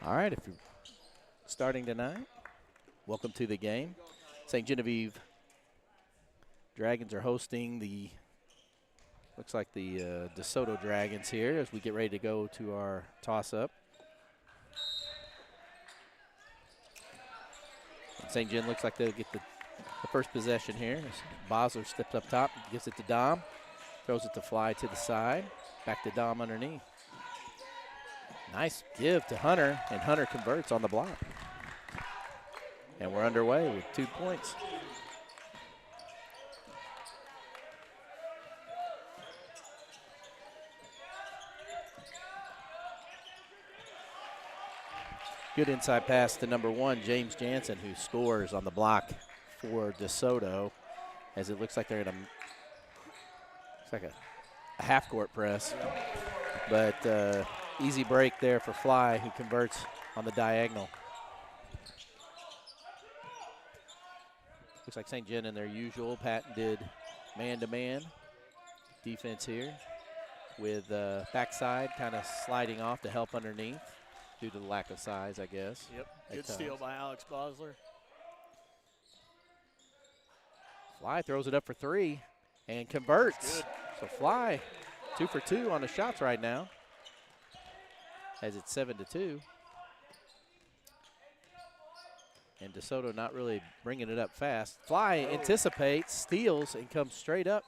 All right, if you're starting tonight, welcome to the game. St. Genevieve Dragons are hosting the, looks like the Desoto Dragons here as we get ready to go to our toss-up. St. Gen looks like they'll get the first possession here. Bosler steps up top, gives it to Dom, throws it to Fly to the side, back to Dom underneath. Nice give to Hunter, and Hunter converts on the block. And we're underway with 2 points. Good inside pass to number 1, James Jansen, who scores on the block for DeSoto, as it looks like they're in a half-court press. But easy break there for Fly, who converts on the diagonal. Looks like St. Gen in their usual patented man-to-man defense here, with backside kind of sliding off to help underneath due to the lack of size, I guess. Yep, good steal by Alex Bosler. Fly throws it up for 3 and converts. So Fly 2 for 2 on the shots right now, as it's 7-2. And DeSoto not really bringing it up fast. Fly anticipates, steals, and comes straight up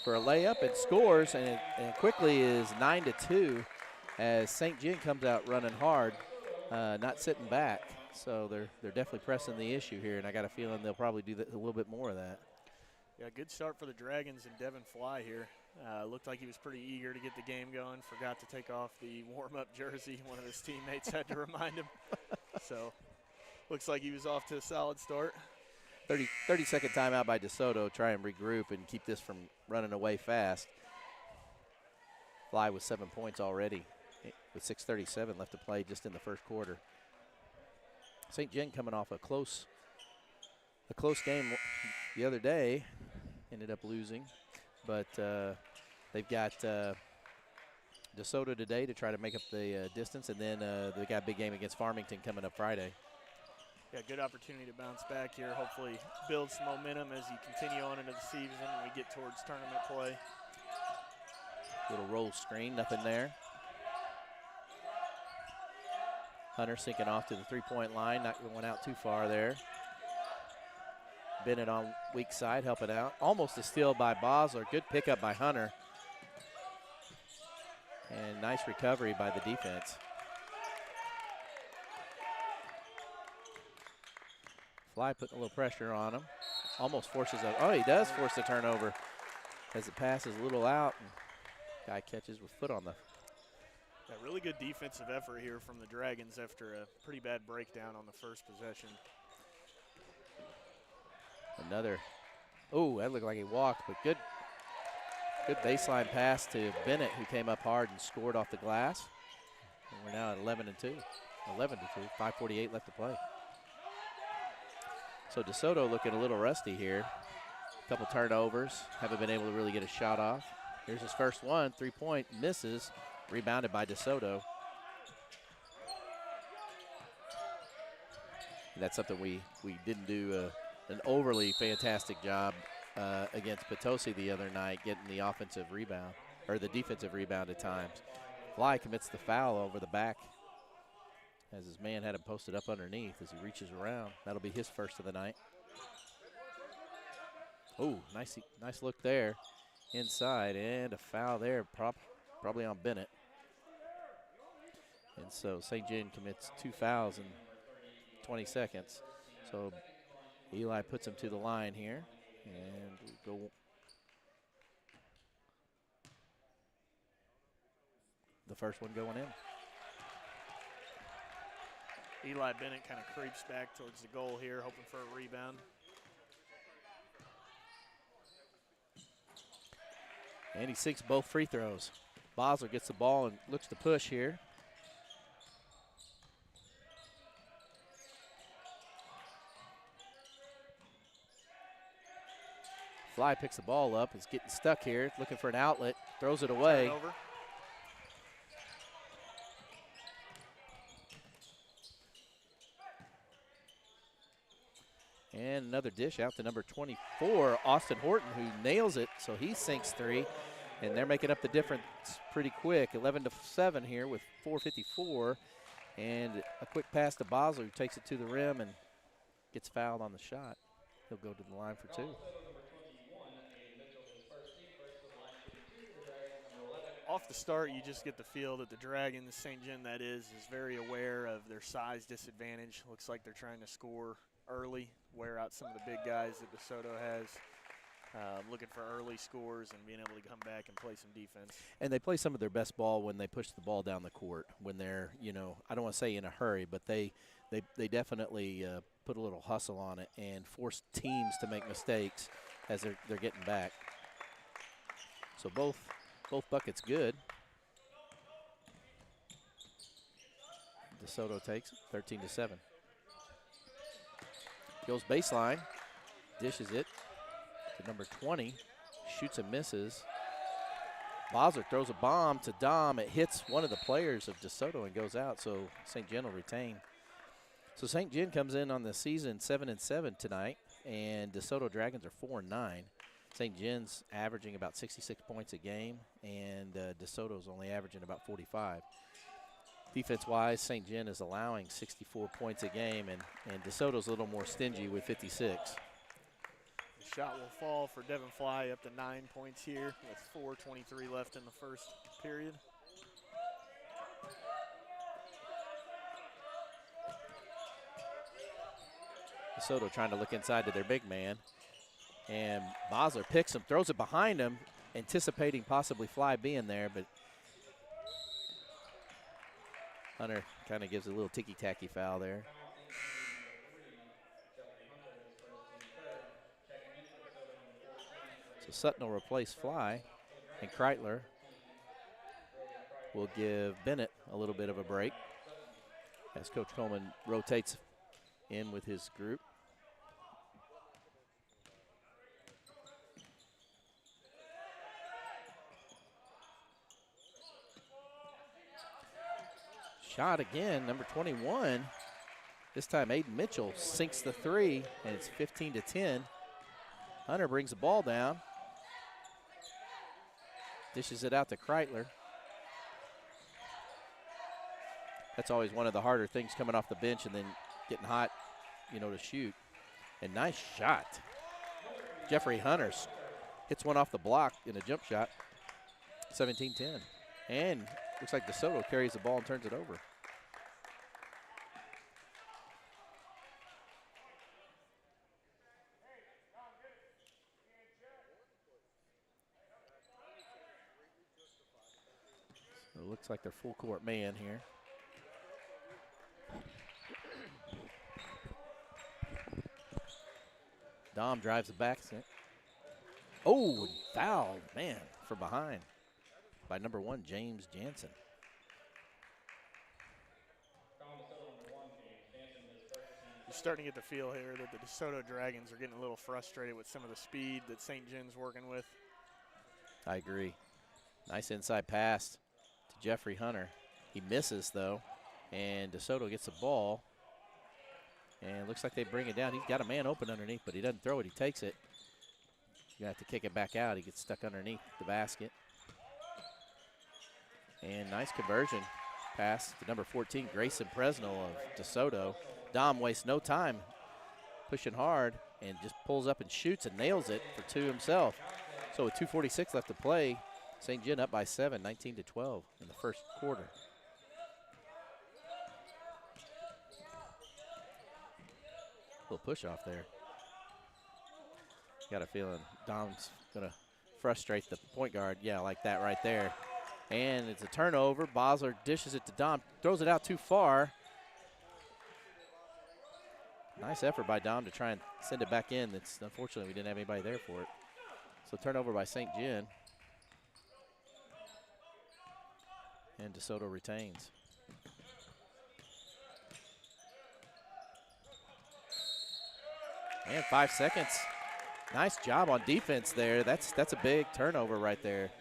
for a layup and scores, and it quickly is 9-2 as St. Gen comes out running hard, not sitting back. So they're definitely pressing the issue here, and I got a feeling they'll probably do a little bit more of that. Yeah, good start for the Dragons and Devin Fly here. Looked like he was pretty eager to get the game going. Forgot to take off the warm-up jersey. One of his teammates had to remind him. So looks like he was off to a solid start. 30-second timeout by DeSoto. Try and regroup and keep this from running away fast. Fly with 7 points already with 6:37 left to play just in the first quarter. St. Gen coming off a close game the other day. Ended up losing. But they've got DeSoto today to try to make up the distance, and then they got a big game against Farmington coming up Friday. Yeah, good opportunity to bounce back here. Hopefully build some momentum as you continue on into the season and we get towards tournament play. Little roll screen, nothing there. Hunter sinking off to the three-point line, not going out too far there. Bennett on weak side, helping out. Almost a steal by Bosler. Good pickup by Hunter. And nice recovery by the defense. Fly putting a little pressure on him. Almost forces a, he does force the turnover as the pass is a little out. And guy catches with foot on the. Yeah, really good defensive effort here from the Dragons after a pretty bad breakdown on the first possession. Another, that looked like he walked, but good baseline pass to Bennett, who came up hard and scored off the glass. And we're now at 11-2, 5:48 left to play. So DeSoto looking a little rusty here. A couple turnovers, haven't been able to really get a shot off. Here's his first one, 3-point, misses, rebounded by DeSoto. And that's something we didn't do an overly fantastic job against Potosi the other night, getting the offensive rebound, or the defensive rebound at times. Fly commits the foul over the back as his man had him posted up underneath as he reaches around. That'll be his first of the night. Nice look there inside, and a foul there, probably on Bennett. And so St. Gen commits 2 fouls in 20 seconds. So Eli puts him to the line here, and we go. The first one going in. Eli Bennett kind of creeps back towards the goal here, hoping for a rebound. And he sinks both free throws. Bosler gets the ball and looks to push here. Fly picks the ball up, is getting stuck here, looking for an outlet, throws it away. Turnover. And another dish out to number 24, Austin Horton, who nails it, so he sinks 3. And they're making up the difference pretty quick, 11-7 here with 4:54. And a quick pass to Basler, who takes it to the rim and gets fouled on the shot. He'll go to the line for 2. Off the start, you just get the feel that the Dragons, St. John that is very aware of their size disadvantage. Looks like they're trying to score early, wear out some of the big guys that DeSoto has. Looking for early scores and being able to come back and play some defense. And they play some of their best ball when they push the ball down the court, when they're, you know, I don't want to say in a hurry, but they definitely put a little hustle on it and force teams to make mistakes as they're getting back. So both buckets good. DeSoto takes it, 13-7. Goes baseline, dishes it to number 20, shoots and misses. Basler throws a bomb to Dom. It hits one of the players of DeSoto and goes out, so St. John will retain. So St. John comes in on the season 7-7 tonight, and DeSoto Dragons are 4-9. St. John's averaging about 66 points a game, and DeSoto's only averaging about 45. Defense-wise, St. John is allowing 64 points a game, and DeSoto's a little more stingy with 56. The shot will fall for Devin Fly, up to 9 points here with 4:23 left in the first period. DeSoto trying to look inside to their big man. And Basler picks him, throws it behind him, anticipating possibly Fly being there, but Hunter kind of gives a little ticky-tacky foul there. So Sutton will replace Fly, and Kreitler will give Bennett a little bit of a break as Coach Coleman rotates in with his group. Shot again, number 21. This time Aiden Mitchell sinks the 3, and it's 15-10. Hunter brings the ball down. Dishes it out to Kreitler. That's always one of the harder things, coming off the bench and then getting hot, you know, to shoot. And nice shot. Jeffrey Hunter hits one off the block in a jump shot. 17-10. And looks like DeSoto carries the ball and turns it over. So it looks like they're full court man here. Dom drives the back. Oh, fouled, man, from behind by number 1, James Jansen. You're starting to get the feel here that the DeSoto Dragons are getting a little frustrated with some of the speed that St. John's working with. I agree. Nice inside pass to Jeffrey Hunter. He misses, though, and DeSoto gets the ball. And it looks like they bring it down. He's got a man open underneath, but he doesn't throw it. He takes it. You have to kick it back out. He gets stuck underneath the basket. And nice conversion pass to number 14, Grayson Presnell of DeSoto. Dom wastes no time pushing hard and just pulls up and shoots and nails it for 2 himself. So with 2:46 left to play, St. John up by 7, 19-12 in the first quarter. Little push off there. Got a feeling Dom's gonna frustrate the point guard. Yeah, like that right there. And it's a turnover. Basler dishes it to Dom, throws it out too far. Nice effort by Dom to try and send it back in. It's unfortunately we didn't have anybody there for it. So turnover by St. John. And DeSoto retains. And 5 seconds. Nice job on defense there. That's a big turnover right there.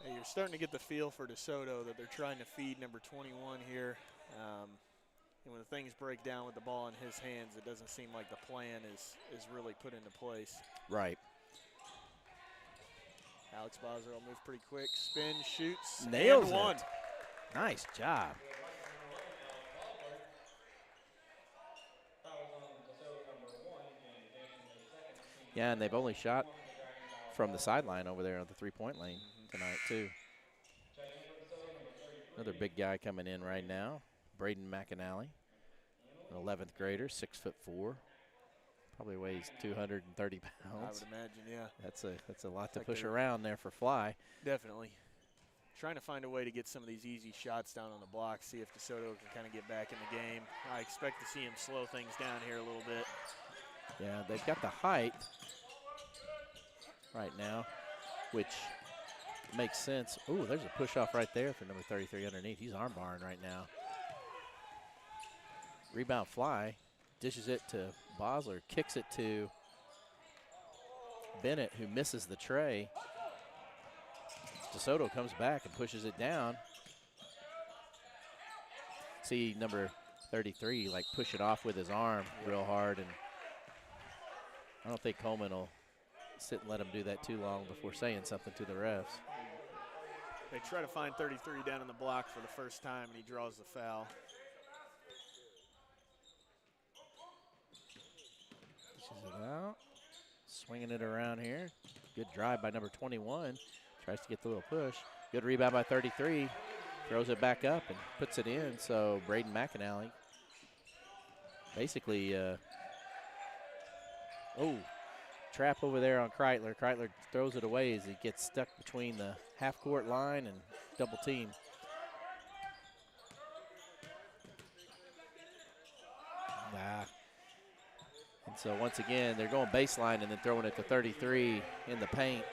Hey, you're starting to get the feel for DeSoto that they're trying to feed number 21 here. And when things break down with the ball in his hands, it doesn't seem like the plan is really put into place. Right. Alex Bosler will move pretty quick. Spin, shoots, Nails and one. it. Nice job. Yeah, and they've only shot from the sideline over there on the three-point lane tonight, too. Another big guy coming in right now, Braden McAnally, an 11th grader, 6'4", probably weighs 230 pounds. I would imagine, yeah. That's a lot to push around there for Fly. Definitely. Trying to find a way to get some of these easy shots down on the block, see if DeSoto can kind of get back in the game. I expect to see him slow things down here a little bit. Yeah, they've got the height right now, which makes sense. Ooh, there's a push-off right there for number 33 underneath. He's arm barring right now. Rebound Fly, dishes it to Bosler, kicks it to Bennett, who misses the tray. DeSoto comes back and pushes it down. See number 33 like push it off with his arm real hard, and I don't think Coleman will sit and let him do that too long before saying something to the refs. They try to find 33 down in the block for the first time, and he draws the foul. Dishes it out, swinging it around here. Good drive by number 21. Tries to get the little push. Good rebound by 33. Throws it back up and puts it in. So Braden McAnally basically, trap over there on Kreitler. Kreitler throws it away as he gets stuck between the half-court line and double team. And so once again, they're going baseline and then throwing it to 33 in the paint,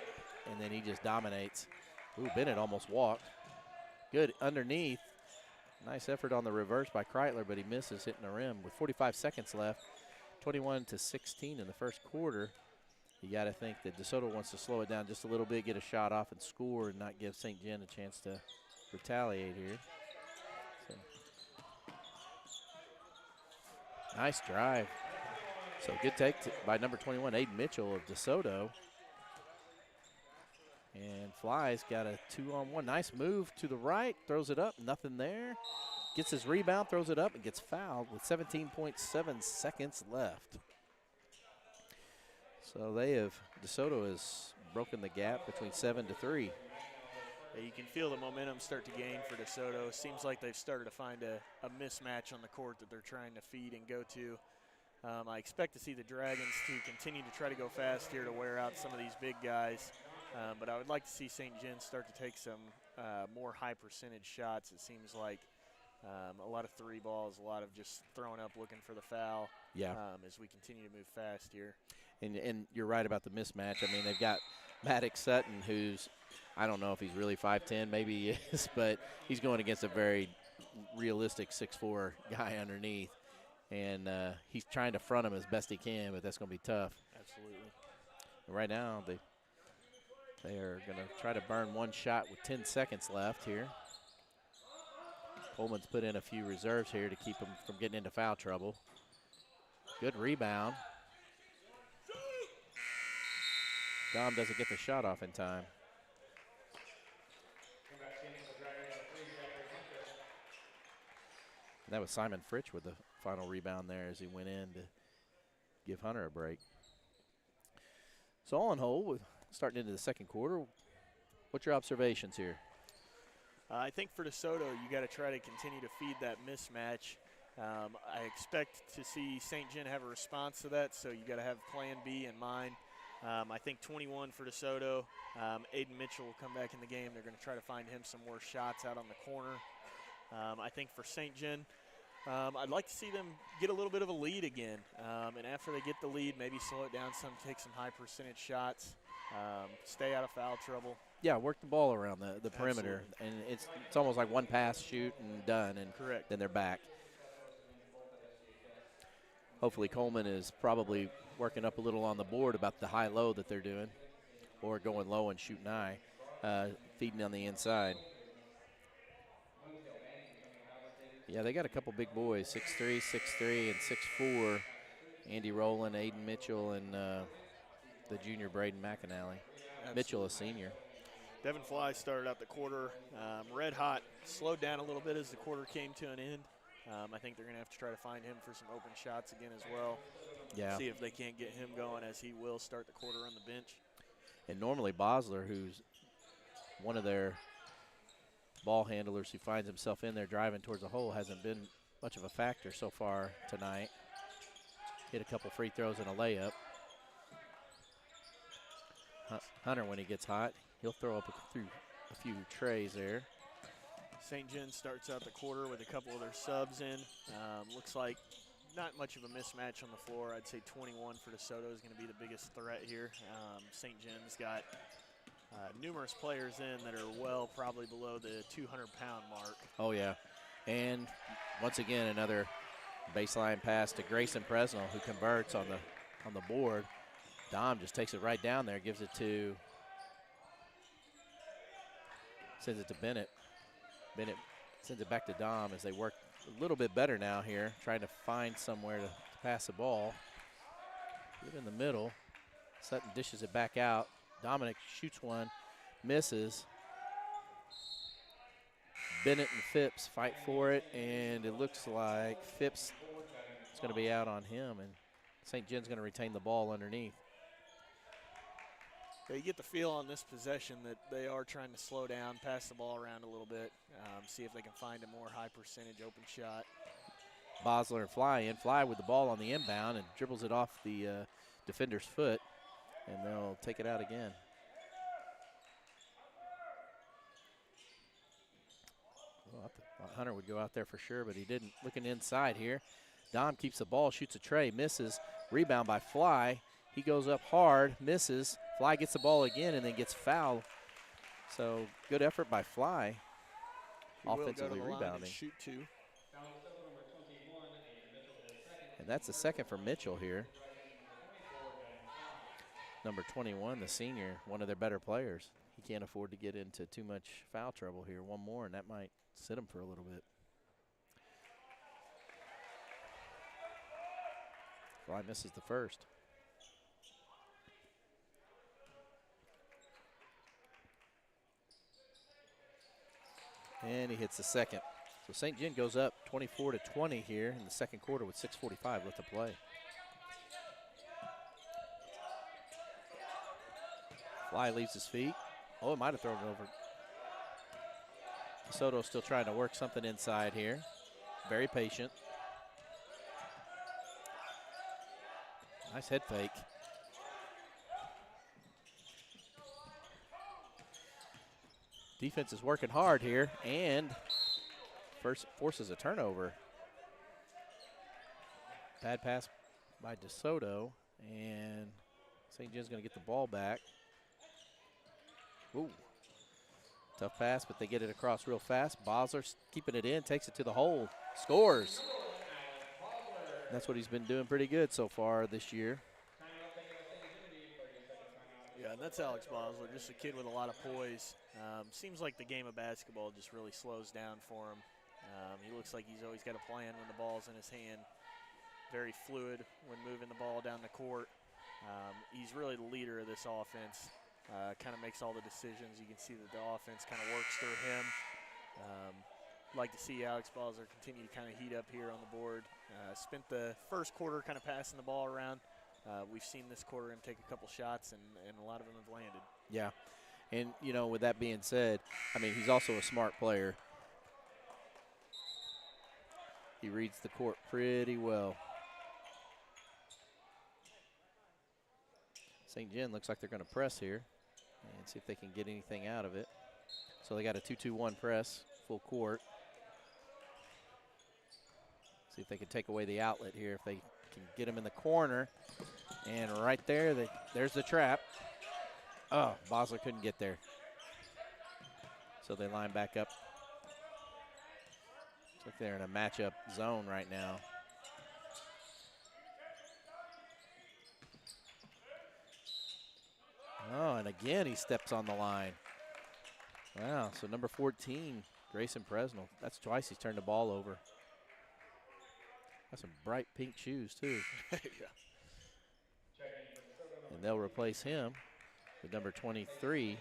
and then he just dominates. Ooh, Bennett almost walked. Good underneath. Nice effort on the reverse by Kreitler, but he misses hitting the rim. With 45 seconds left, 21-16 in the first quarter. You got to think that DeSoto wants to slow it down just a little bit, get a shot off and score, and not give St. John a chance to retaliate here. So. Nice drive. So good take by number 21, Aiden Mitchell of DeSoto. And Fly's got a 2-on-1. Nice move to the right, throws it up, nothing there. Gets his rebound, throws it up, and gets fouled with 17.7 seconds left. So DeSoto has broken the gap between 7 to 3. Yeah, you can feel the momentum start to gain for DeSoto. Seems like they've started to find a mismatch on the court that they're trying to feed and go to. I expect to see the Dragons to continue to try to go fast here to wear out some of these big guys. But I would like to see St. John start to take some more high percentage shots. It seems like a lot of three balls, a lot of just throwing up looking for the foul. Yeah. As we continue to move fast here. And you're right about the mismatch. I mean, they've got Maddox Sutton, who's, I don't know if he's really 5'10", maybe he is, but he's going against a very realistic 6'4" guy underneath. And he's trying to front him as best he can, but that's going to be tough. Absolutely. Right now, they are going to try to burn one shot with 10 seconds left here. Coleman's put in a few reserves here to keep him from getting into foul trouble. Good rebound. Dom doesn't get the shot off in time. And that was Simon Fritsch with the final rebound there as he went in to give Hunter a break. So all in whole, we're starting into the second quarter. What's your observations here? I think for DeSoto, you got to try to continue to feed that mismatch. I expect to see St. John have a response to that, so you got to have plan B in mind. I think 21 for DeSoto. Aiden Mitchell will come back in the game. They're going to try to find him some more shots out on the corner. I think for St. John, I'd like to see them get a little bit of a lead again. And after they get the lead, maybe slow it down some, take some high percentage shots, stay out of foul trouble. Yeah, work the ball around the perimeter. And it's almost like one pass, shoot, and done, and correct. Then they're back. Hopefully Coleman is probably working up a little on the board about the high-low that they're doing, or going low and shooting high, feeding on the inside. Yeah, they got a couple big boys, 6'3", 6'3", and 6'4". Andy Rowland, Aiden Mitchell, and the junior Braden McAnally. Mitchell, a senior. Devin Fly started out the quarter red hot, slowed down a little bit as the quarter came to an end. I think they're going to have to try to find him for some open shots again as well. Yeah. See if they can't get him going, as he will start the quarter on the bench. And normally Bosler, who's one of their ball handlers who finds himself in there driving towards the hole, hasn't been much of a factor so far tonight. Hit a couple free throws and a layup. Hunter, when he gets hot, he'll throw up a few trays there. St. John starts out the quarter with a couple of their subs in. Looks like not much of a mismatch on the floor. I'd say 21 for Desoto is going to be the biggest threat here. St. John's got numerous players in that are probably below the 200-pound mark. Oh, yeah. And once again, another baseline pass to Grayson Presnell, who converts on the board. Dom just takes it right down there, gives it to, sends it to Bennett. Bennett sends it back to Dom as they work a little bit better now here, trying to find somewhere to pass the ball. Good in the middle. Sutton dishes it back out. Dominic shoots one, misses. Bennett and Phipps fight for it, and it looks like Phipps is going to be out on him, and St. John's going to retain the ball underneath. You get the feel on this possession that they are trying to slow down, pass the ball around a little bit, see if they can find a more high percentage open shot. Bosler and Fly in. Fly with the ball on the inbound and dribbles it off the defender's foot, and they'll take it out again. Well, I thought Hunter would go out there for sure, but he didn't. Looking inside here. Dom keeps the ball, shoots a tray, misses. Rebound by Fly. He goes up hard, misses. Fly gets the ball again and then gets fouled. So good effort by Fly. He Offensively will go to the line rebounding. and shoot two. And that's the second for Mitchell here. Number 21, the senior, one of their better players. He can't afford to get into too much foul trouble here. One more, and that might sit him for a little bit. Fly misses the first. And he hits the second. So St. John goes up 24-20 here in the second quarter with 6:45 left to play. Fly leaves his feet. Oh, it might have thrown it over. Desoto still trying to work something inside here. Very patient. Nice head fake. Defense is working hard here and first forces a turnover. Bad pass by Desoto, and St. John's going to get the ball back. Ooh. Tough pass, but they get it across real fast. Bosler keeping it in, takes it to the hole, scores. That's what he's been doing pretty good so far this year. Yeah, and that's Alex Bosler, just a kid with a lot of poise. Seems like the game of basketball just really slows down for him. He looks like he's always got a plan when the ball's in his hand. Very fluid when moving the ball down the court. He's really the leader of this offense. Kind of makes all the decisions. You can see that the offense kind of works through him. Like to see Alex Bosler continue to kind of heat up here on the board. Spent the first quarter kind of passing the ball around. We've seen this quarter him take a couple shots, and a lot of them have landed. Yeah, and, you know, with that being said, I mean, he's also a smart player. He reads the court pretty well. St. John looks like they're going to press here and see if they can get anything out of it. So they got a 2-2-1 press, full court. See if they can take away the outlet here, if they can get him in the corner. And right there, there's the trap. Oh, Bosler couldn't get there. So they line back up. Looks like they're in a matchup zone right now. Oh, and again he steps on the line. Wow, so number 14, Grayson Presnell. That's twice he's turned the ball over. Got some bright pink shoes, too. Yeah. And they'll replace him with number 23,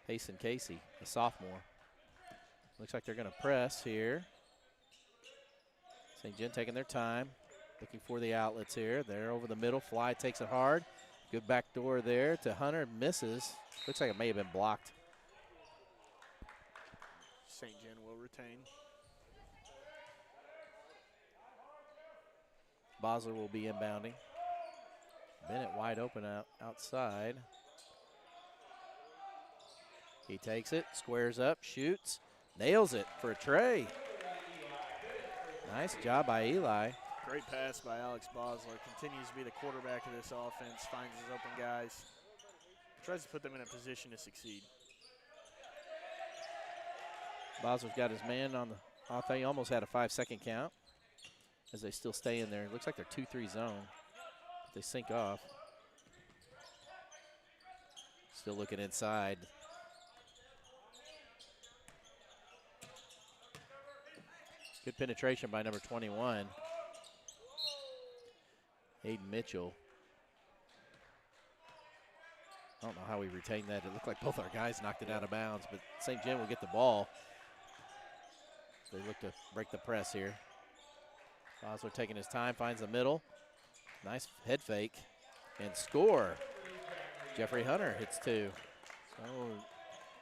Payson Casey, a sophomore. Looks like they're going to press here. St. John taking their time, looking for the outlets here. They're over the middle. Fly takes it hard. Good back door there to Hunter. Misses. Looks like it may have been blocked. St. John will retain. Bosler will be inbounding. Bennett wide open outside. He takes it, squares up, shoots, nails it for a tray. Nice job by Eli. Great pass by Alex Bosler. Continues to be the quarterback of this offense, finds his open guys, tries to put them in a position to succeed. Bosler's got his man on the off. He almost had a 5-second count as they still stay in there. Looks like they're 2-3 zone. But they sync off. Still looking inside. Good penetration by number 21. Aiden Mitchell. I don't know how we retained that. It looked like both our guys knocked it out of bounds, but St. John will get the ball. They look to break the press here. Bosler taking his time, finds the middle. Nice head fake and score. Jeffrey Hunter hits 2. So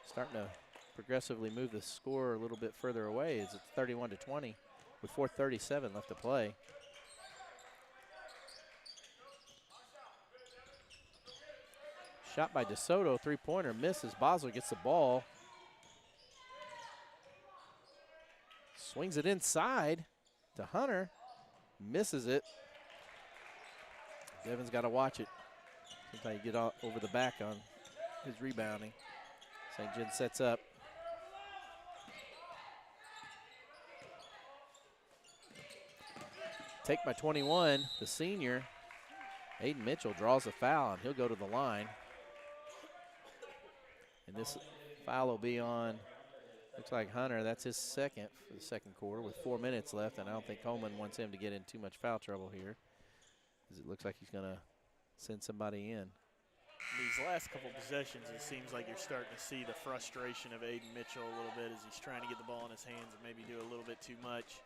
starting to progressively move the score a little bit further away as it's 31-20 with 4:37 left to play. Shot by Desoto, three-pointer misses. Bosler gets the ball. Swings it inside to Hunter. Misses it. Devin's got to watch it. Sometimes you get over the back on his rebounding. St. John sets up. Take by 21, the senior. Aiden Mitchell draws a foul, and he'll go to the line. And this foul will be on, looks like Hunter. That's his second for the second quarter with 4 minutes left, and I don't think Coleman wants him to get in too much foul trouble here, because it looks like he's going to send somebody in. These last couple possessions, it seems like you're starting to see the frustration of Aiden Mitchell a little bit as he's trying to get the ball in his hands and maybe do a little bit too much.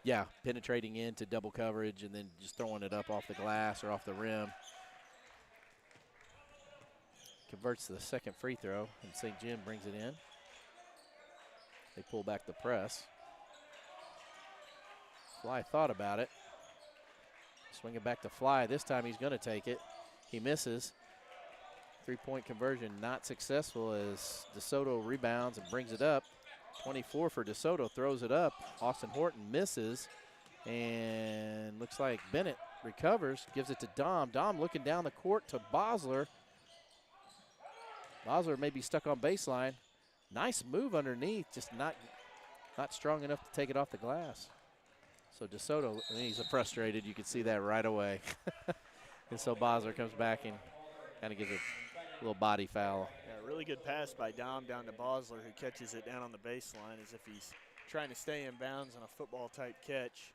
Yeah, penetrating into double coverage and then just throwing it up off the glass or off the rim. Converts to the second free throw, and St. John brings it in. They pull back the press. Fly thought about it. Swing it back to Fly. This time he's going to take it. He misses. Three-point conversion not successful as Desoto rebounds and brings it up. 24 for Desoto, throws it up. Austin Horton misses, and looks like Bennett recovers, gives it to Dom. Dom looking down the court to Bosler. Bosler may be stuck on baseline. Nice move underneath, just not strong enough to take it off the glass. So Desoto, he's frustrated. You can see that right away. And so Bosler comes back and kind of gives a little body foul. Yeah, really good pass by Dom down to Bosler, who catches it down on the baseline as if he's trying to stay in bounds on a football-type catch.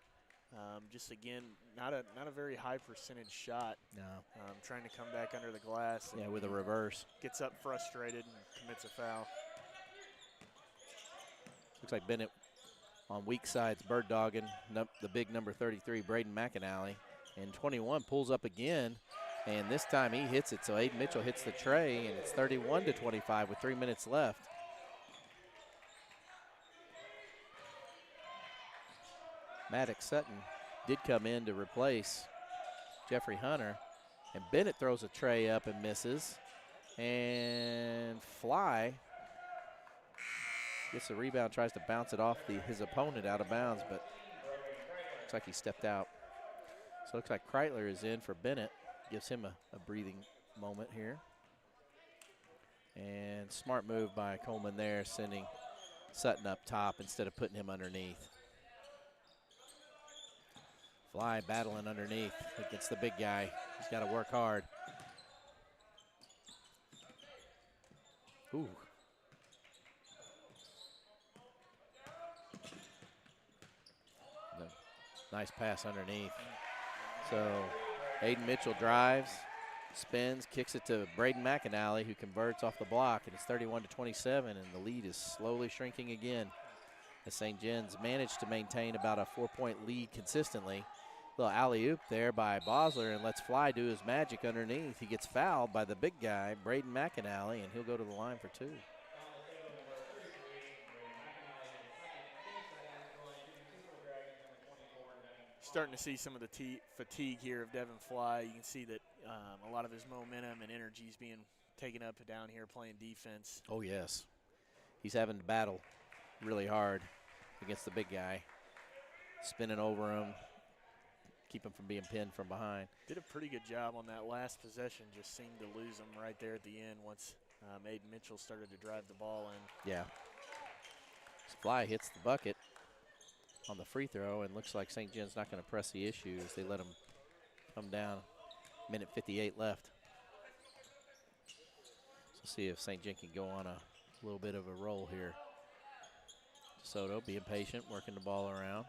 Just again, not a very high percentage shot. No. Trying to come back under the glass. Yeah, with a reverse. Gets up frustrated and commits a foul. Looks like Bennett on weak sides, bird dogging the big number 33, Braden McAnally. And 21 pulls up again, and this time he hits it. So Aiden Mitchell hits the tray, and it's 31-25 with 3 minutes left. Maddox Sutton did come in to replace Jeffrey Hunter, and Bennett throws a tray up and misses. And Fly gets the rebound, tries to bounce it off his opponent out of bounds, but looks like he stepped out. So it looks like Kreitler is in for Bennett. Gives him a breathing moment here. And smart move by Coleman there, sending Sutton up top instead of putting him underneath. Fly battling underneath against the big guy. He's got to work hard. Ooh. Nice pass underneath. So Aiden Mitchell drives, spins, kicks it to Braden McAnally, who converts off the block, and it's 31-27, and the lead is slowly shrinking again as St. John's managed to maintain about a 4-point lead consistently. Little alley-oop there by Bosler, and lets Fly do his magic underneath. He gets fouled by the big guy, Braden McAnally, and he'll go to the line for 2. Starting to see some of the fatigue here of Devin Fly. You can see that a lot of his momentum and energy is being taken up down here playing defense. Oh, yes. He's having to battle really hard against the big guy, spinning over him, keep him from being pinned from behind. Did a pretty good job on that last possession, just seemed to lose him right there at the end once Aiden Mitchell started to drive the ball in. Yeah. Fly hits the bucket on the free throw, and looks like St. John's not going to press the issue as they let him come down. Minute 58 left. So see if St. John can go on a little bit of a roll here. Desoto being patient, working the ball around.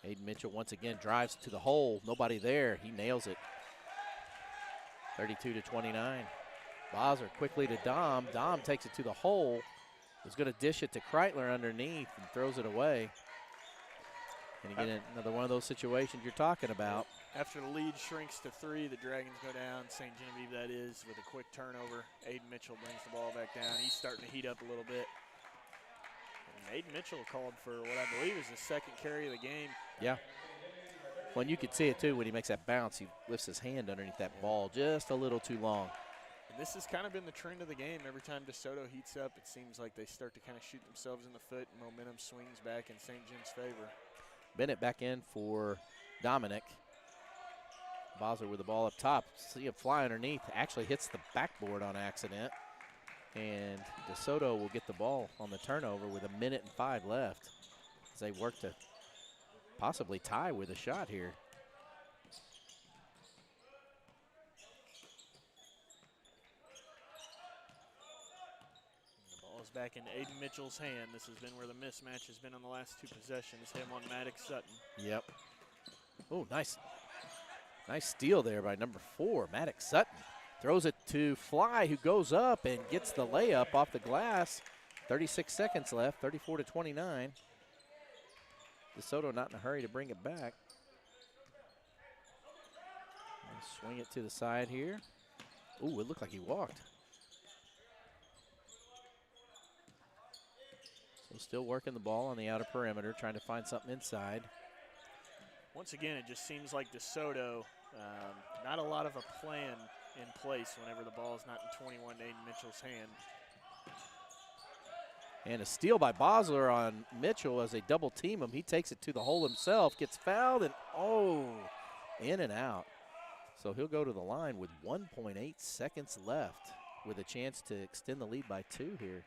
Aiden Mitchell once again drives to the hole. Nobody there. He nails it. 32-29. Bosler quickly to Dom. Dom takes it to the hole. Was going to dish it to Kreitler underneath and throws it away. And again, another one of those situations you're talking about. After the lead shrinks to 3, the Dragons go down. St. Genevieve, that is, with a quick turnover. Aiden Mitchell brings the ball back down. He's starting to heat up a little bit. And Aiden Mitchell called for what I believe is the second carry of the game. Yeah. Well, and you could see it too when he makes that bounce. He lifts his hand underneath that ball just a little too long. And this has kind of been the trend of the game. Every time Desoto heats up, it seems like they start to kind of shoot themselves in the foot, and momentum swings back in St. John's favor. Bennett back in for Dominic. Bosler with the ball up top. See him fly underneath. Actually hits the backboard on accident. And Desoto will get the ball on the turnover with 1:05 left as they work to possibly tie with a shot here. The ball is back in Aiden Mitchell's hand. This has been where the mismatch has been on the last 2 possessions. Him on Maddox Sutton. Yep. Oh, nice. Nice steal there by number 4, Maddox Sutton. Throws it to Fly, who goes up and gets the layup off the glass. 36 seconds left, 34-29. Desoto not in a hurry to bring it back. Swing it to the side here. Ooh, it looked like he walked. So still working the ball on the outer perimeter, trying to find something inside. Once again, it just seems like DeSoto, not a lot of a plan in place whenever the ball is not in 21 to Aiden Mitchell's hand. And a steal by Bosler on Mitchell as they double team him. He takes it to the hole himself, gets fouled, and in and out. So he'll go to the line with 1.8 seconds left with a chance to extend the lead by 2 here.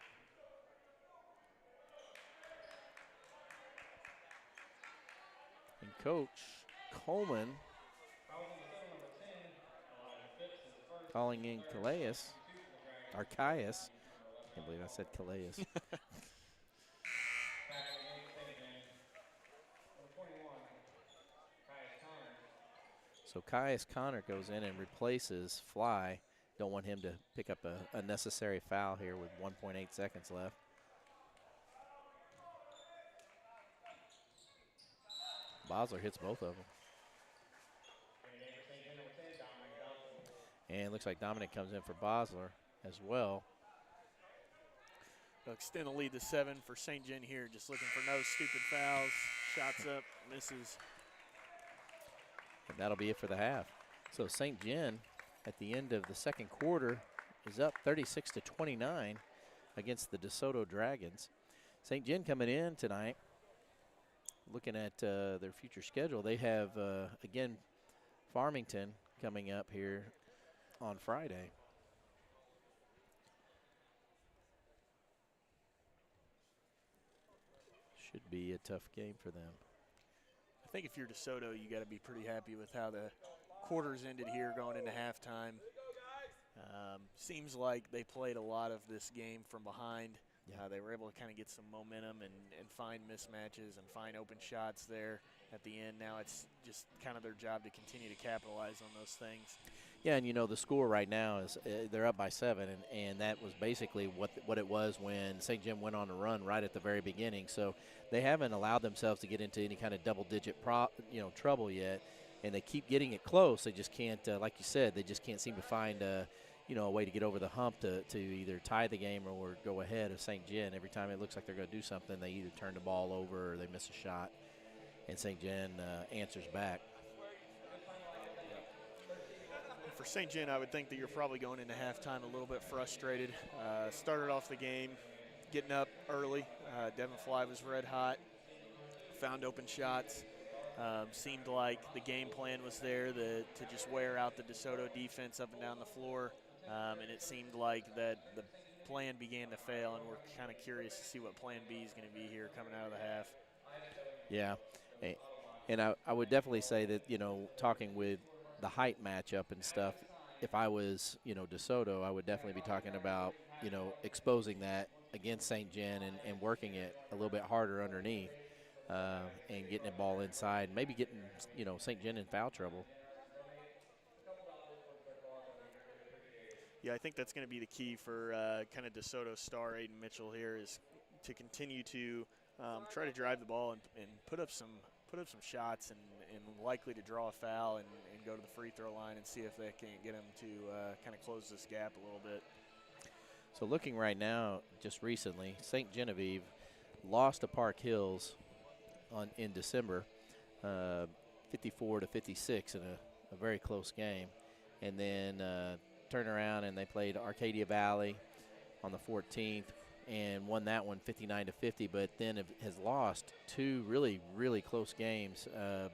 And Coach Coleman calling in Calais. Can't believe I said Calais. So Caius Connor goes in and replaces Fly. Don't want him to pick up a unnecessary foul here with 1.8 seconds left. Bosler hits both of them. And looks like Dominic comes in for Bosler as well. They'll extend the lead to 7 for St. John here. Just looking for no stupid fouls. Shots up, misses. And that'll be it for the half. So St. John at the end of the second quarter is up 36-29 against the Desoto Dragons. St. John coming in tonight, looking at their future schedule. They have, again, Farmington coming up here on Friday. Should be a tough game for them. I think if you're DeSoto, you got to be pretty happy with how the quarters ended here going into halftime. Seems like they played a lot of this game from behind. Yeah. They were able to kind of get some momentum and find mismatches and find open shots there at the end. Now it's just kind of their job to continue to capitalize on those things. Yeah, and the score right now is they're up by 7, and that was basically what it was when St. Jim went on a run right at the very beginning. So they haven't allowed themselves to get into any kind of double-digit trouble yet, and they keep getting it close. They just can't, like you said, they just can't seem to find a way to get over the hump to either tie the game or go ahead of St. John. Every time it looks like they're going to do something, they either turn the ball over or they miss a shot, and St. John answers back. For St. John, I would think that you're probably going into halftime a little bit frustrated. Started off the game getting up early. Devin Fly was red hot, found open shots. Seemed like the game plan was there to just wear out the DeSoto defense up and down the floor, and it seemed like that the plan began to fail, and we're kind of curious to see what plan B is going to be here coming out of the half. Yeah, and I would definitely say that, talking with the height matchup and stuff, if I was, DeSoto, I would definitely be talking about, exposing that against St. John and working it a little bit harder underneath and getting the ball inside, maybe getting, St. John in foul trouble. Yeah, I think that's going to be the key for kind of DeSoto star Aiden Mitchell here is to continue to try to drive the ball and put up some shots and likely to draw a foul and go to the free throw line and see if they can get him to kind of close this gap a little bit. So looking right now, just recently, St. Genevieve lost to Park Hills in December, 54 to 56 in a very close game, and then turned around and they played Arcadia Valley on the 14th and won that one 59 to 50. But then has lost two really, really close games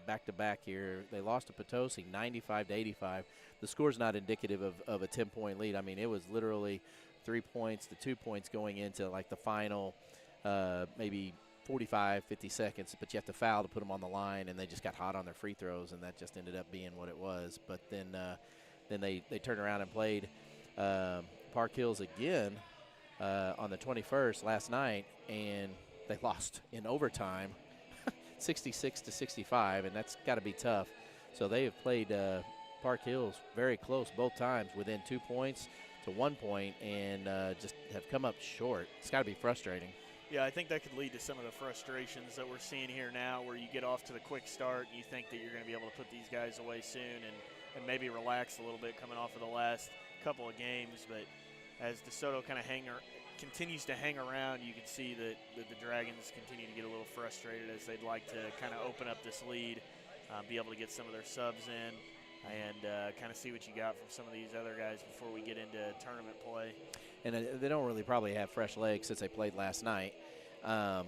back to back here. They lost to Potosi 95 to 85. The score's not indicative of a 10-point lead. I mean, it was literally 3 points to 2 points going into like the final maybe 45, 50 seconds, but you have to foul to put them on the line, and they just got hot on their free throws, and that just ended up being what it was. But then they turned around and played Park Hills again on the 21st last night, and they lost in overtime 66 to 65, and that's got to be tough. So they have played Park Hills very close both times, within 2 points to 1 point, and just have come up short. It's got to be frustrating. Yeah, I think that could lead to some of the frustrations that we're seeing here now, where you get off to the quick start and you think that you're going to be able to put these guys away soon and maybe relax a little bit coming off of the last couple of games. But as DeSoto kind of continues to hang around, you can see that the Dragons continue to get a little frustrated as they'd like to kind of open up this lead, be able to get some of their subs in, and kind of see what you got from some of these other guys before we get into tournament play. And they don't really probably have fresh legs since they played last night, and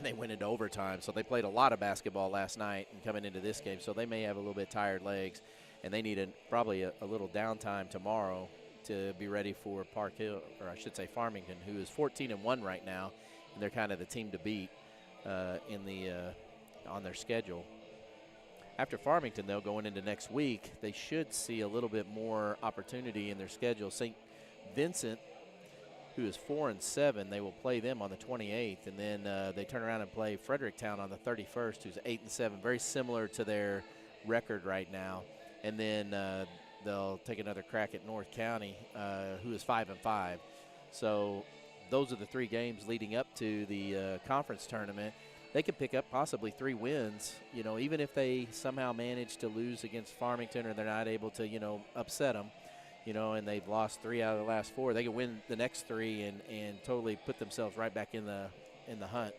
they went into overtime. So they played a lot of basketball last night and coming into this game. So they may have a little bit tired legs, and they need probably a little downtime tomorrow to be ready for Park Hill, or I should say Farmington, who is 14-1 right now, and they're kind of the team to beat on their schedule. After Farmington, though, going into next week, they should see a little bit more opportunity in their schedule. St. Vincent, who is 4-7, they will play them on the 28th, and then they turn around and play Fredericktown on the 31st, who's 8-7, very similar to their record right now. And then they'll take another crack at North County, who is 5-5. So those are the 3 games leading up to the conference tournament. They could pick up possibly 3 wins, even if they somehow manage to lose against Farmington or they're not able to, upset them, and they've lost 3 out of the last 4. They could win the next 3 and totally put themselves right back in the hunt.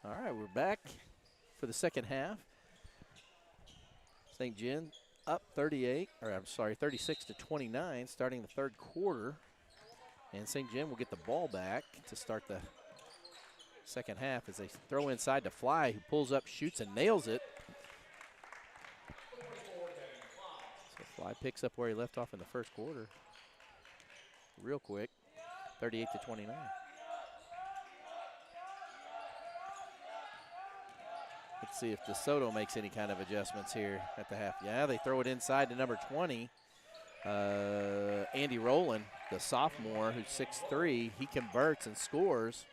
All right, we're back for the second half. St. John up 36 to 29, starting the third quarter. And St. John will get the ball back to start the second half as they throw inside to Fly, who pulls up, shoots, and nails it. So Fly picks up where he left off in the first quarter real quick, 38 to 29. Let's see if Desoto makes any kind of adjustments here at the half. Yeah, they throw it inside to number 20. Andy Rowland, the sophomore, who's 6'3", he converts and scores.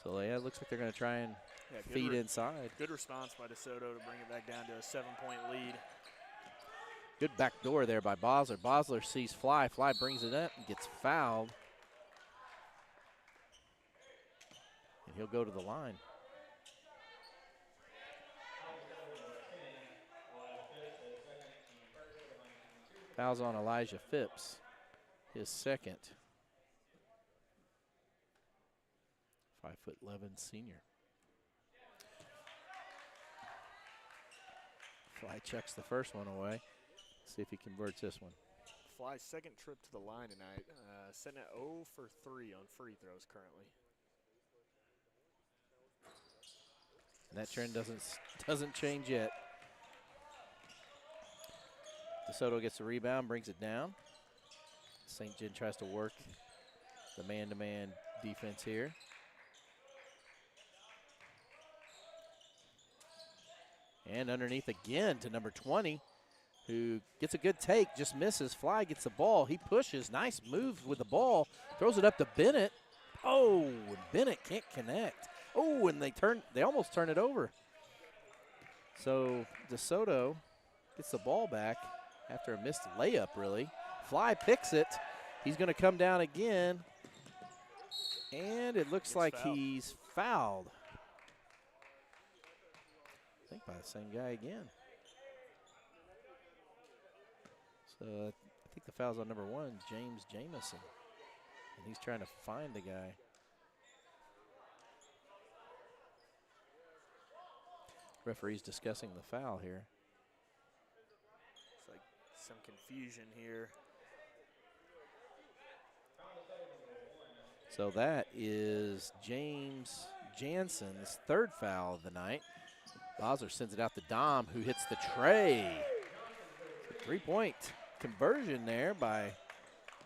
So, yeah, it looks like they're going to try and feed inside. Good response by Desoto to bring it back down to a 7-point lead. Good back door there by Bosler. Bosler sees Fly. Fly brings it up and gets fouled. And he'll go to the line. Fouls on Elijah Phipps, his second. 5'11" senior. Fly chucks the first one away. See if he converts this one. Fly's second trip to the line tonight, sitting at 0 for 3 on free throws currently. And that trend doesn't change yet. Desoto gets the rebound, brings it down. St. John tries to work the man-to-man defense here. And underneath again to number 20, who gets a good take, just misses. Fly gets the ball. He pushes. Nice move with the ball. Throws it up to Bennett. Oh, and Bennett can't connect. Oh, and they almost turn it over. So Desoto gets the ball back after a missed layup, really. Fly picks it. He's going to come down again. And it looks like he's fouled. I think by the same guy again. So I think the foul's on number 1, James Jamison. And he's trying to find the guy. Referee's discussing the foul here. It's like some confusion here. So that is James Jansen's third foul of the night. Bosler sends it out to Dom, who hits the tray. 3-point conversion there by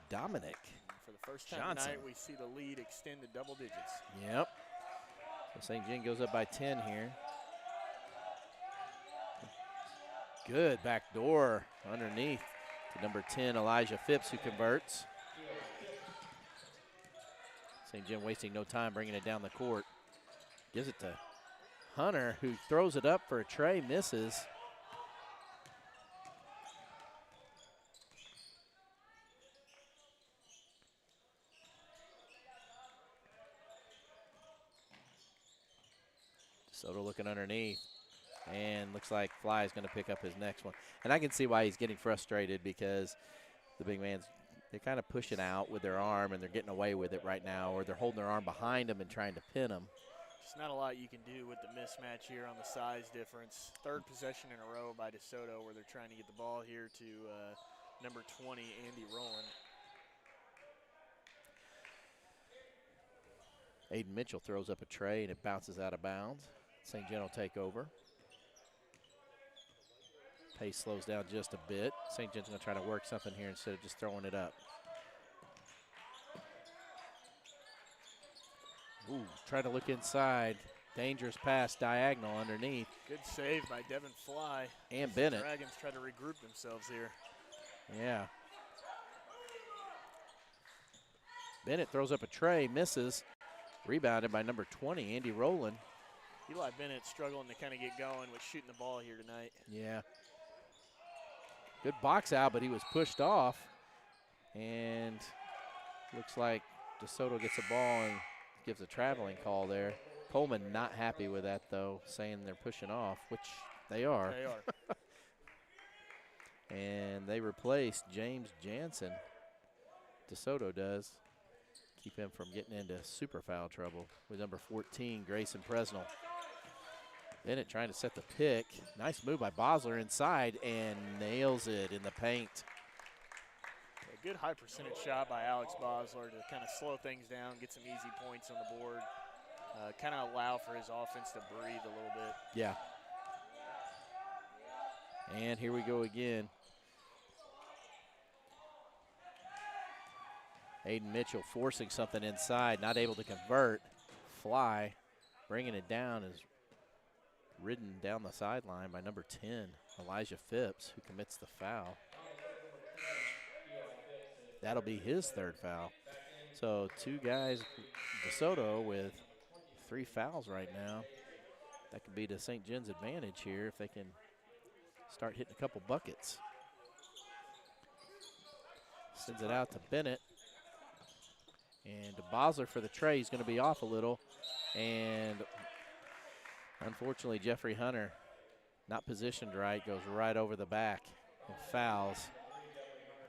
Dominic. For the first time tonight, we see the lead extend to double digits. Yep. So St. John goes up by 10 here. Good back door underneath to number 10, Elijah Phipps, who converts. St. John wasting no time bringing it down the court. Gives it to Hunter, who throws it up for a tray, misses. Soto looking underneath. And looks like Fly is going to pick up his next one. And I can see why he's getting frustrated, because the big man's, they're kind of pushing out with their arm, and they're getting away with it right now, or they're holding their arm behind him and trying to pin him. There's not a lot you can do with the mismatch here on the size difference. Third possession in a row by Desoto, where they're trying to get the ball here to number 20, Andy Rowland. Aiden Mitchell throws up a tray, and it bounces out of bounds. St. John will take over. Pace slows down just a bit. St. John's going to try to work something here instead of just throwing it up. Ooh, trying to look inside. Dangerous pass, diagonal underneath. Good save by Devin Fly. And Bennett. The Dragons try to regroup themselves here. Yeah. Bennett throws up a tray, misses. Rebounded by number 20, Andy Rowland. Eli Bennett struggling to kind of get going with shooting the ball here tonight. Yeah. Good box out, but he was pushed off. And looks like DeSoto gets the ball and gives a traveling call there. Coleman not happy with that, though, saying they're pushing off, which they are. They are. And they replaced James Jansen. DeSoto does. keep him from getting into super foul trouble with number 14, Grayson Presnell. Bennett trying to set the pick. Nice move by Bosler inside and nails it in the paint. A good high percentage shot by Alex Bosler to kind of slow things down, get some easy points on the board, kind of allow for his offense to breathe a little bit. Yeah. And here we go again. Aiden Mitchell forcing something inside, not able to convert. Fly, bringing it down, is ridden down the sideline by number 10, Elijah Phipps, who commits the foul. That'll be his third foul. So 2 guys, DeSoto with 3 fouls right now. That could be to St. John's advantage here if they can start hitting a couple buckets. Sends it out to Bennett. And Bosler for the tray. He's going to be off a little. And unfortunately, Jeffrey Hunter, not positioned right, goes right over the back and fouls,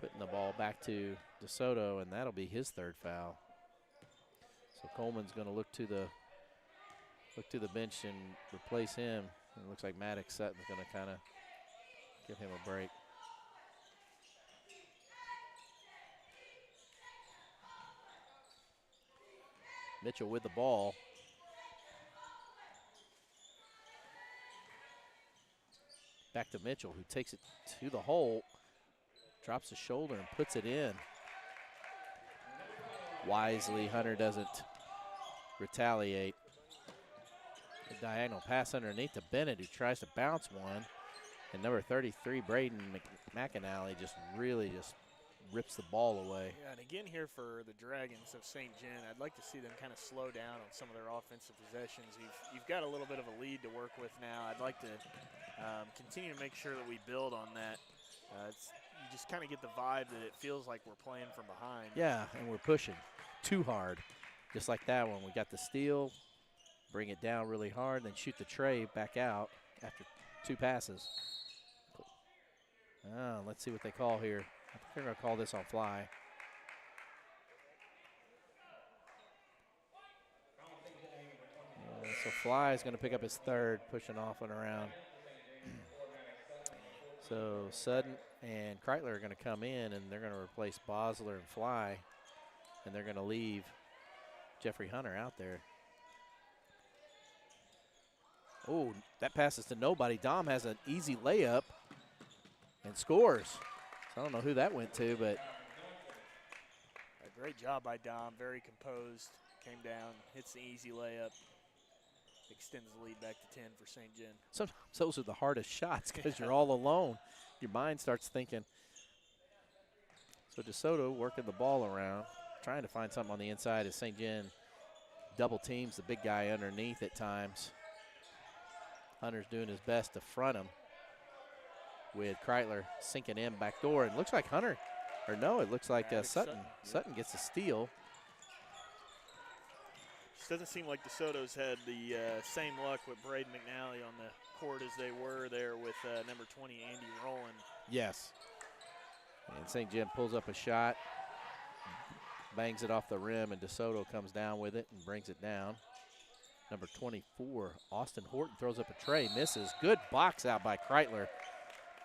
putting the ball back to DeSoto, and that'll be his third foul. So Coleman's going to look to the bench and replace him. It looks like Maddox Sutton's going to kind of give him a break. Mitchell with the ball. Back to Mitchell, who takes it to the hole, drops his shoulder and puts it in. Wisely, Hunter doesn't retaliate. A diagonal pass underneath to Bennett, who tries to bounce one. And number 33, Braden McAnally, just really rips the ball away. Yeah, and again here for the Dragons of St. John, I'd like to see them kind of slow down on some of their offensive possessions. You've got a little bit of a lead to work with now. I'd like to continue to make sure that we build on that. You just kind of get the vibe that it feels like we're playing from behind. Yeah, and we're pushing too hard. Just like that one. We got the steal, bring it down really hard, then shoot the tray back out after 2 passes. Let's see what they call here. I think they're going to call this on Fly. So Fly is going to pick up his third, pushing off and around. So Sudden and Kreitler are going to come in, and they're going to replace Bosler and Fly, and they're going to leave Jeffrey Hunter out there. Oh, that passes to nobody. Dom has an easy layup and scores. So I don't know who that went to, but. A great job by Dom, very composed, came down, hits the easy layup, extends the lead back to 10 for St. John. Sometimes those are the hardest shots because you're all alone. Your mind starts thinking. So DeSoto working the ball around, trying to find something on the inside as St. John double teams the big guy underneath at times. Hunter's doing his best to front him with Kreitler sinking in back door. And looks like Hunter, or no, it looks like Sutton. Sutton gets a steal. Just doesn't seem like DeSoto's had the same luck with Braden McNally on the court as they were there with number 20, Andy Rowland. Yes. And St. John pulls up a shot, bangs it off the rim, and DeSoto comes down with it and brings it down. Number 24, Austin Horton throws up a tray, misses. Good box out by Kreitler.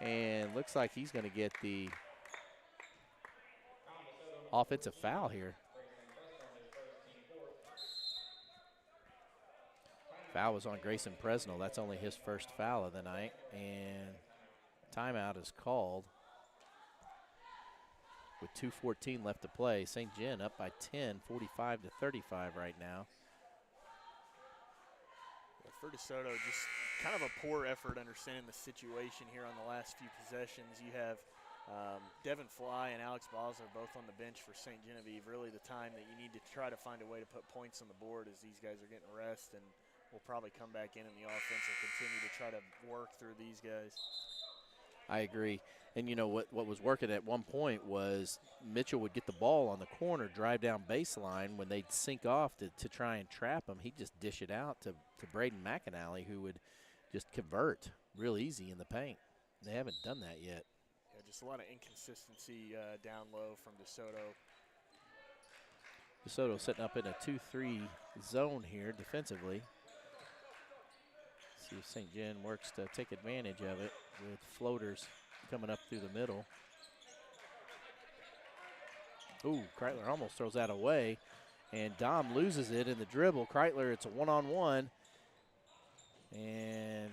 And looks like he's going to get the offensive foul here. Foul was on Grayson Presnell. That's only his first foul of the night. And timeout is called with 2:14 left to play. St. John up by 10, 45-35 right now. For DeSoto, just kind of a poor effort understanding the situation here on the last few possessions. You have Devin Fly and Alex Bosler both on the bench for St. Genevieve. Really the time that you need to try to find a way to put points on the board as these guys are getting rest, and we'll probably come back in the offense and continue to try to work through these guys. I agree. And you know what was working at one point was Mitchell would get the ball on the corner, drive down baseline. When they'd sink off to try and trap him, he'd just dish it out to Braden McAnally, who would just convert real easy in the paint. They haven't done that yet. Yeah, just a lot of inconsistency down low from DeSoto. DeSoto setting up in a 2-3 zone here defensively. See if St. John works to take advantage of it with floaters coming up through the middle. Ooh, Kreitler almost throws that away, and Dom loses it in the dribble. Kreitler, it's a one-on-one, and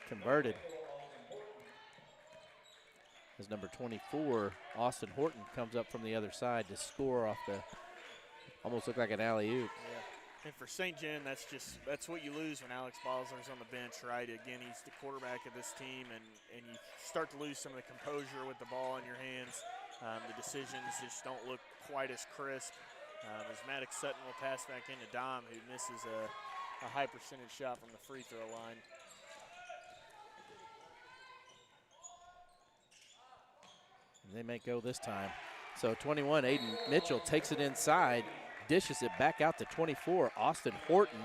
converted. As number 24, Austin Horton, comes up from the other side to score off the, almost looked like an alley-oop. Yeah. And for St. John, that's what you lose when Alex Bosler's on the bench, right? Again, he's the quarterback of this team, and you start to lose some of the composure with the ball in your hands. The decisions just don't look quite as crisp. As Maddox Sutton will pass back into Dom, who misses a high percentage shot from the free throw line. They may go this time. So 21, Aiden Mitchell takes it inside, dishes it back out to 24, Austin Horton,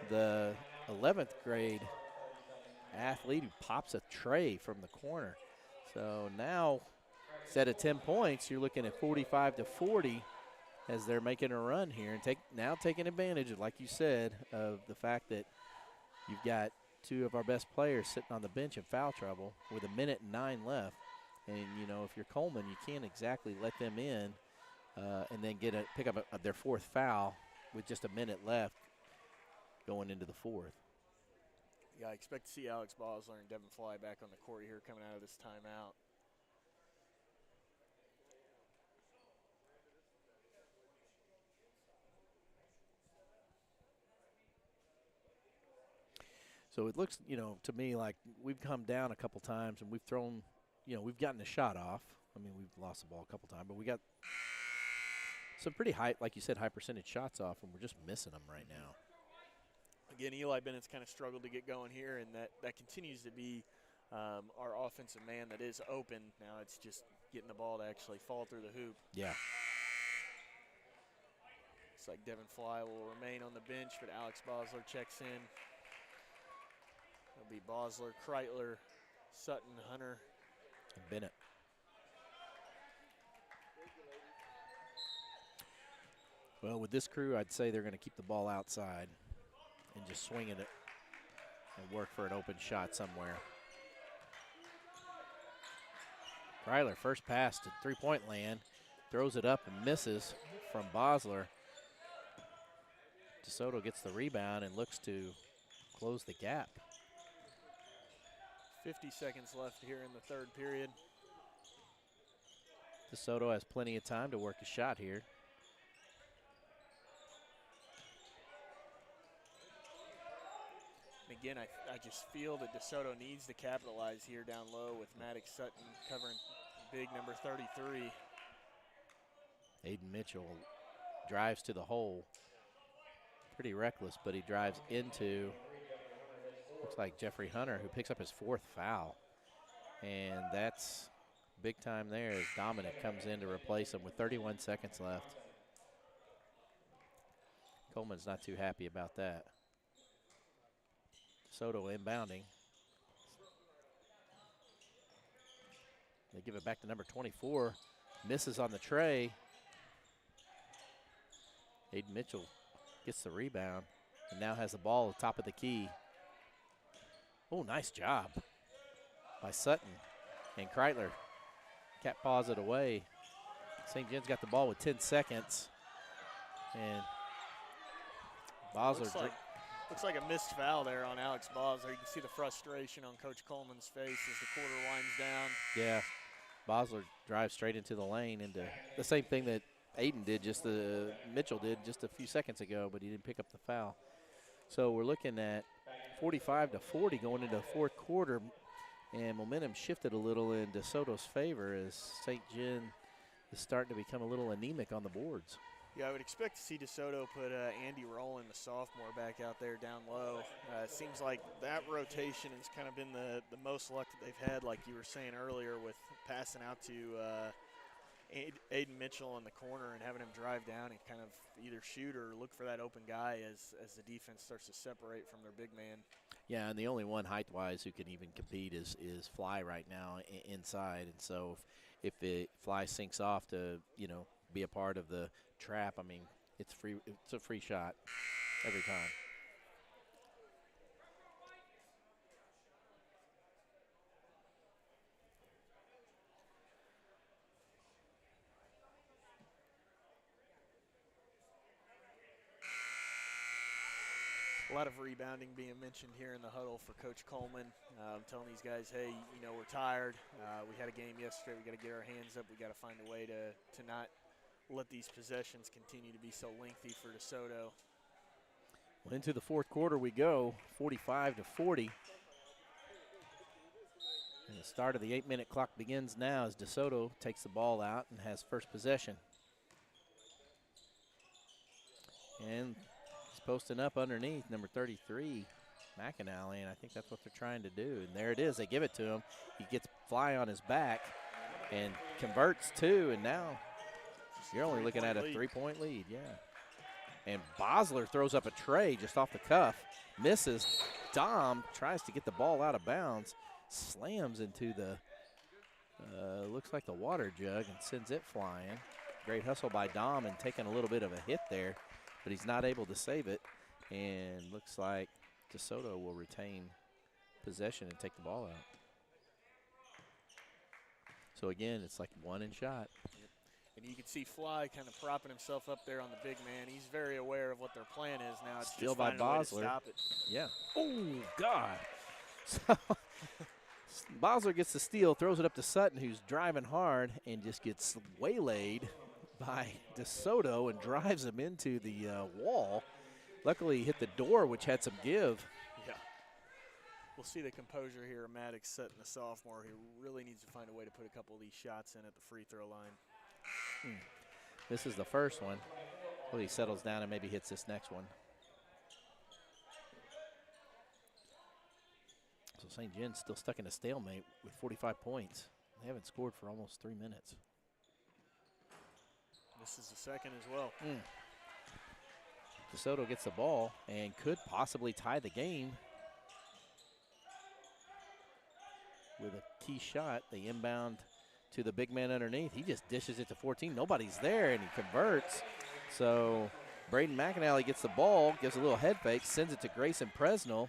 the 11th grade athlete who pops a tray from the corner. So now, instead of 10 points, you're looking at 45-40 as they're making a run here, and now taking advantage of, like you said, of the fact that you've got two of our best players sitting on the bench in foul trouble with 1:09 left. And, you know, if you're Coleman, you can't exactly let them in and then pick up their fourth foul with just a minute left going into the fourth. Yeah, I expect to see Alex Bosler and Devin Fly back on the court here coming out of this timeout. So it looks, you know, to me like we've come down a couple times and we've thrown, you know, we've gotten a shot off. I mean, we've lost the ball a couple times, but we got some pretty high, like you said, high percentage shots off, and we're just missing them right now. Again, Eli Bennett's kind of struggled to get going here, and that continues to be our offensive man that is open. Now it's just getting the ball to actually fall through the hoop. Yeah. Looks like Devin Fly will remain on the bench, but Alex Bosler checks in. It'll be Bosler, Kreitler, Sutton, Hunter, and Bennett. Well, with this crew, I'd say they're going to keep the ball outside and just swing it and work for an open shot somewhere. Kreitler, first pass to three-point land, throws it up and misses from Bosler. DeSoto gets the rebound and looks to close the gap. 50 seconds left here in the third period. DeSoto has plenty of time to work a shot here. And again, I just feel that DeSoto needs to capitalize here down low with Maddox Sutton covering big number 33. Aiden Mitchell drives to the hole. Pretty reckless, but he drives into, looks like Jeffrey Hunter, who picks up his fourth foul. And that's big time there as Dominic comes in to replace him with 31 seconds left. Coleman's not too happy about that. Soto inbounding. They give it back to number 24. Misses on the tray. Aiden Mitchell gets the rebound and now has the ball at the top of the key. Oh, nice job by Sutton. And Kreitler cat paws it away. St. John's got the ball with 10 seconds. And Bosler. Looks like a missed foul there on Alex Bosler. You can see the frustration on Coach Coleman's face as the quarter winds down. Yeah, Bosler drives straight into the lane into the same thing that Aiden did, Mitchell did just a few seconds ago, but he didn't pick up the foul. So we're looking at 45-40 going into the fourth quarter, and momentum shifted a little in DeSoto's favor as St. John is starting to become a little anemic on the boards. Yeah, I would expect to see DeSoto put Andy Rowland, the sophomore, back out there down low. It seems like that rotation has kind of been the most luck that they've had, like you were saying earlier, with passing out to Aiden Mitchell in the corner and having him drive down and kind of either shoot or look for that open guy as the defense starts to separate from their big man. Yeah, and the only one height-wise who can even compete is Fly right now inside. And so if Fly sinks off to, be a part of the trap. I mean, it's free. It's a free shot every time. A lot of rebounding being mentioned here in the huddle for Coach Coleman. Telling these guys, hey, you know, we're tired. We had a game yesterday. We got to get our hands up. We got to find a way to not let these possessions continue to be so lengthy for DeSoto. Well, into the fourth quarter we go, 45-40. And the start of the 8-minute clock begins now as DeSoto takes the ball out and has first possession. And he's posting up underneath, number 33, McAnally, and I think that's what they're trying to do. And there it is. They give it to him. He gets Fly on his back and converts two, and now you're only looking at a three-point lead, yeah. And Bosler throws up a tray just off the cuff, misses. Dom tries to get the ball out of bounds, slams into the, looks like the water jug, and sends it flying. Great hustle by Dom and taking a little bit of a hit there, but he's not able to save it. And looks like DeSoto will retain possession and take the ball out. So again, it's like one in shot. And you can see Fly kind of propping himself up there on the big man. He's very aware of what their plan is now. It's Steal just by finding a way to Bosler. stop it. Yeah. Oh, God. So Bosler gets the steal, throws it up to Sutton, who's driving hard, and just gets waylaid by DeSoto and drives him into the wall. Luckily, he hit the door, which had some give. Yeah. We'll see the composure here of Maddox Sutton, the sophomore. He really needs to find a way to put a couple of these shots in at the free throw line. This is the first one. Well, he settles down and maybe hits this next one. So St. John's still stuck in a stalemate with 45 points. They haven't scored for almost 3 minutes. This is the second as well. DeSoto gets the ball and could possibly tie the game with a key shot. They inbound to the big man underneath. He just dishes it to 14. Nobody's there, and he converts. So Braden McAnally gets the ball, gives a little head fake, sends it to Grayson Presnell,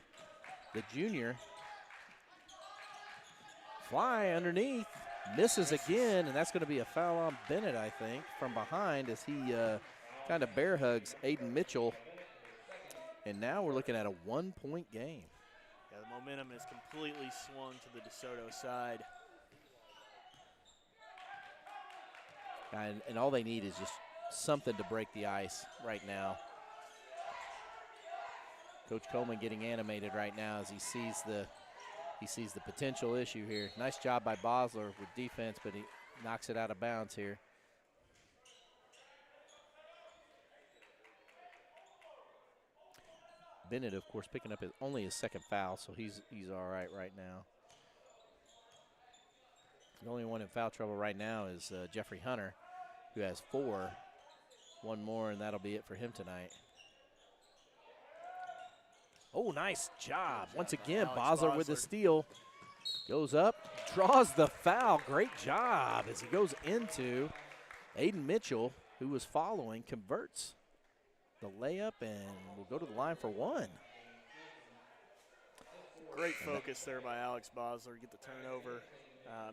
the junior. Fly underneath, misses again, and that's going to be a foul on Bennett, I think, from behind as he kind of bear hugs Aiden Mitchell. And now we're looking at a 1-point game. Yeah, the momentum is completely swung to the DeSoto side. And all they need is just something to break the ice right now. Coach Coleman getting animated right now as he sees the potential issue here. Nice job by Bosler with defense, but he knocks it out of bounds here. Bennett, of course, picking up only his second foul, so he's all right now. The only one in foul trouble right now is Jeffrey Hunter, who has 4. One more, and that'll be it for him tonight. Oh, nice job. Once again, Bosler with the steal. Goes up, draws the foul. Great job as he goes into Aiden Mitchell, who was following, converts the layup, and will go to the line for one. Great focus there by Alex Bosler, get the turnover.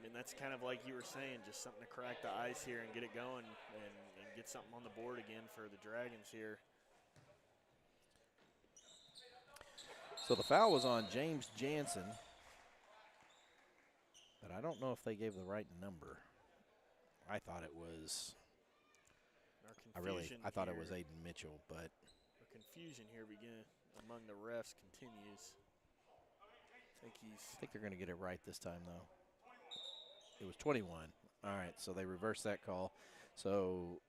And that's kind of like you were saying, just something to crack the ice here and get it going and get something on the board again for the Dragons here. So the foul was on James Jansen, but I don't know if they gave the right number. I thought it was, I thought it was Aiden Mitchell, but. The confusion here among the refs continues. I think they're going to get it right this time, though. It was 21. All right, so they reversed that call. So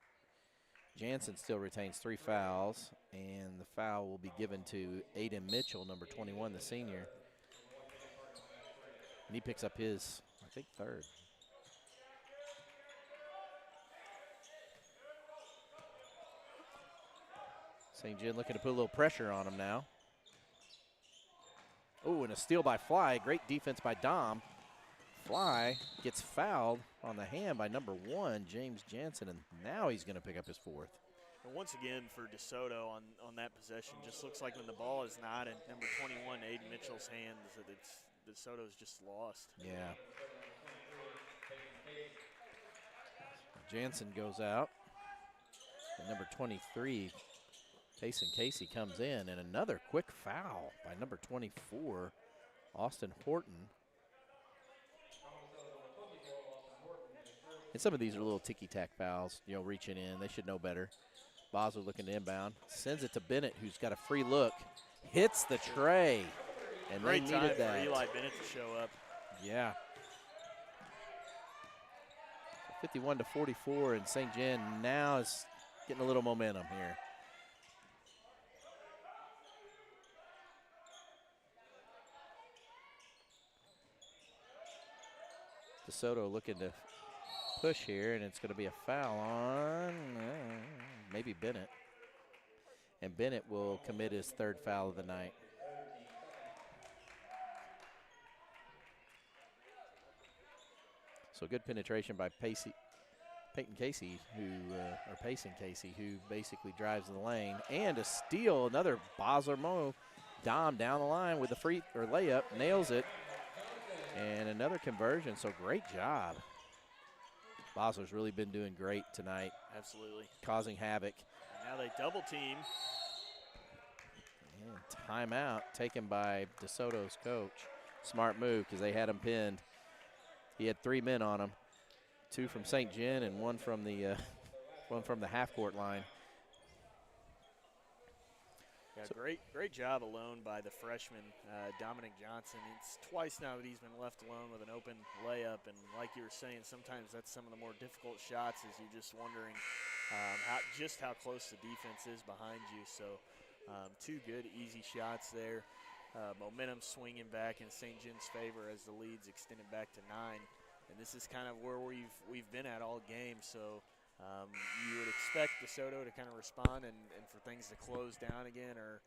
Jansen still retains 3 fouls, and the foul will be given to Aiden Mitchell, number 21, the senior. And he picks up his, I think, 3rd. St. John looking to put a little pressure on him now. Oh, and a steal by Fly. Great defense by Dom. Fly gets fouled on the hand by number 1, James Jansen, and now he's going to pick up his 4th. And once again for Desoto on that possession, just looks like when the ball is not in number 21, Aiden Mitchell's hands, that Desoto's just lost. Yeah. Jansen goes out. And number 23, Payson Casey, comes in, and another quick foul by number 24, Austin Horton. And some of these are little ticky-tack fouls, reaching in. They should know better. Basler looking to inbound. Sends it to Bennett, who's got a free look. Hits the tray. And great they time needed for that. Eli Bennett to show up. Yeah. 51-44, and St. John now is getting a little momentum here. Desoto looking to push here, and it's going to be a foul on maybe Bennett. And Bennett will commit his 3rd foul of the night. So good penetration by Payson Casey, who basically drives the lane. And a steal, another Basler move. Dom down the line with the layup, nails it. And another conversion, so great job. Basler's really been doing great tonight. Absolutely. Causing havoc. And now they double team. And timeout taken by DeSoto's coach. Smart move because they had him pinned. He had 3 men on him, 2 from St. John and 1 from the half-court line. Yeah, great job alone by the freshman, Dominic Johnson. It's twice now that he's been left alone with an open layup, and like you were saying, sometimes that's some of the more difficult shots as you're just wondering how close the defense is behind you. So 2 good, easy shots there. Momentum swinging back in St. John's favor as the lead's extended back to 9. And this is kind of where we've been at all game. So you would expect DeSoto to kind of respond and for things to close down again, or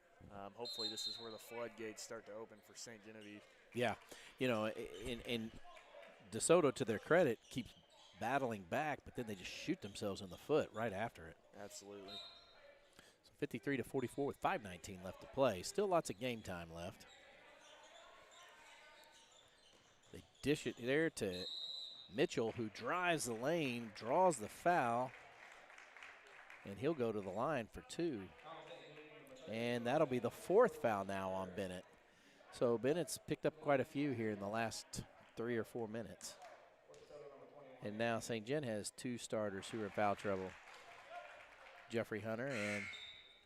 hopefully this is where the floodgates start to open for St. Genevieve. Yeah, in DeSoto, to their credit, keeps battling back, but then they just shoot themselves in the foot right after it. Absolutely. So 53-44 with 5:19 left to play. Still lots of game time left. They dish it there to Mitchell, who drives the lane, draws the foul, and he'll go to the line for 2. And that'll be the 4th foul now on Bennett. So Bennett's picked up quite a few here in the last 3 or 4 minutes. And now St. John has 2 starters who are in foul trouble. Jeffrey Hunter and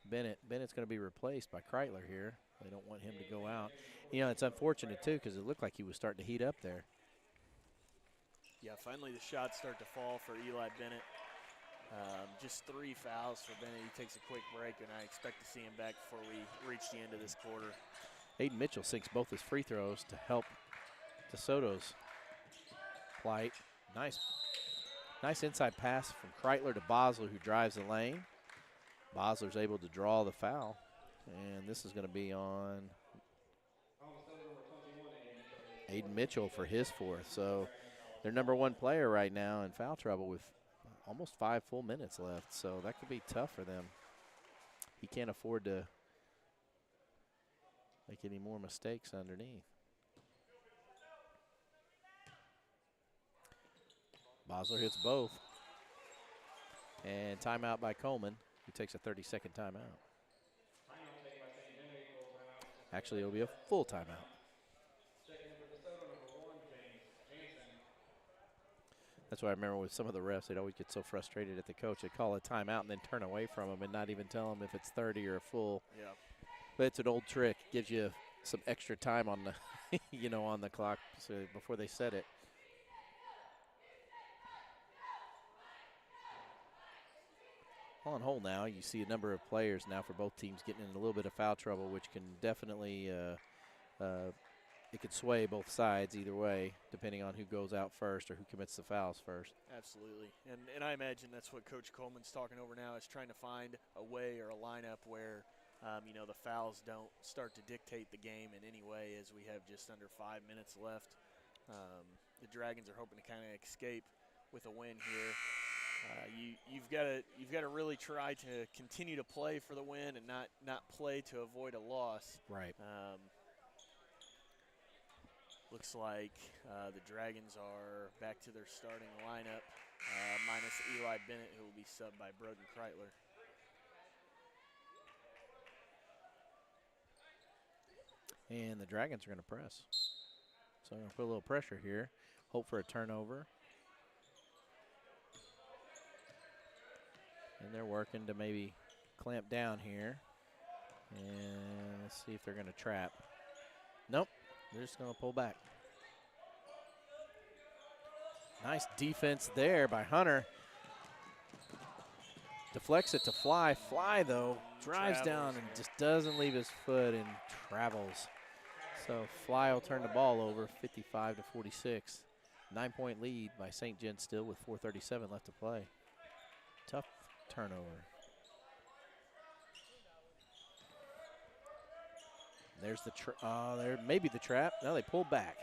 Bennett. Bennett's going to be replaced by Kreitler here. They don't want him to go out. It's unfortunate, too, because it looked like he was starting to heat up there. Yeah, finally the shots start to fall for Eli Bennett. Just 3 fouls for Bennett. He takes a quick break, and I expect to see him back before we reach the end of this quarter. Aiden Mitchell sinks both his free throws to help DeSoto's plight. Nice inside pass from Kreitler to Basler, who drives the lane. Basler's able to draw the foul, and this is going to be on Aiden Mitchell for his 4th. So their number 1 player right now in foul trouble with almost 5 full minutes left, so that could be tough for them. He can't afford to make any more mistakes underneath. Basler hits both. And timeout by Coleman, who takes a 30-second timeout. Actually, it'll be a full timeout. That's why I remember with some of the refs, they'd always get so frustrated at the coach. They'd call a timeout and then turn away from him and not even tell him if it's 30 or a full. Yeah. But it's an old trick. Gives you some extra time on the, on the clock so before they set it. On hold now, you see a number of players now for both teams getting in a little bit of foul trouble, which can definitely it could sway both sides either way, depending on who goes out first or who commits the fouls first. Absolutely. And I imagine that's what Coach Coleman's talking over now, is trying to find a way or a lineup where, the fouls don't start to dictate the game in any way, as we have just under 5 minutes left. the Dragons are hoping to kind of escape with a win here. You've got to really try to continue to play for the win and not play to avoid a loss. Right. Looks like the Dragons are back to their starting lineup, minus Eli Bennett, who will be subbed by Broden Kreitler. And the Dragons are going to press. So I'm going to put a little pressure here. Hope for a turnover. And they're working to maybe clamp down here. And let's see if they're going to trap. Nope. They're just going to pull back. Nice defense there by Hunter. Deflects it to Fly. Fly, though, drives down and just doesn't leave his foot and travels. So Fly will turn the ball over, 55-46. 9-point lead by St. John still with 4:37 left to play. Tough turnover. There's the there maybe the trap. No, they pulled back.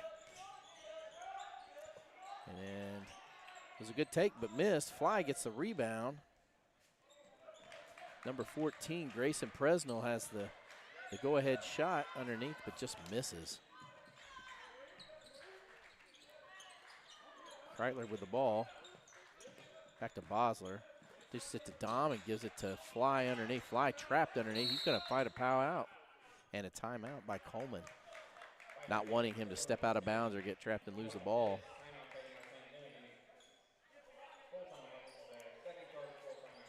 And it was a good take, but missed. Fly gets the rebound. Number 14, Grayson Presnell, has the go-ahead shot underneath, but just misses. Kreitler with the ball. Back to Bosler. Just it to Dom and gives it to Fly underneath. Fly trapped underneath. He's going to fight a foul out. And a timeout by Coleman. Not wanting him to step out of bounds or get trapped and lose the ball.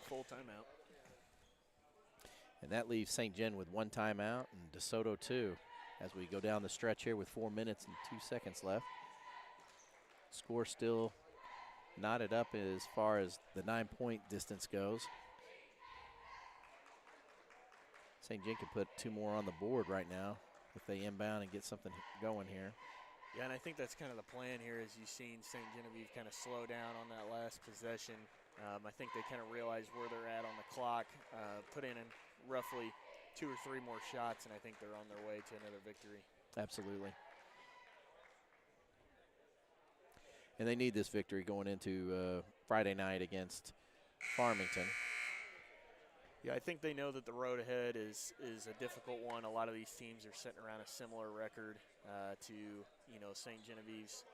Full timeout. And that leaves St. John with 1 timeout and DeSoto 2 as we go down the stretch here with 4 minutes and 2 seconds left. Score still knotted up as far as the 9-point distance goes. St. John can put 2 more on the board right now if they inbound and get something going here. Yeah, and I think that's kind of the plan here, as you've seen St. Genevieve kind of slow down on that last possession. I think they kind of realize where they're at on the clock, put in roughly 2 or 3 more shots, and I think they're on their way to another victory. Absolutely. And they need this victory going into Friday night against Farmington. Yeah, I think they know that the road ahead is a difficult one. A lot of these teams are sitting around a similar record to St. Genevieve's.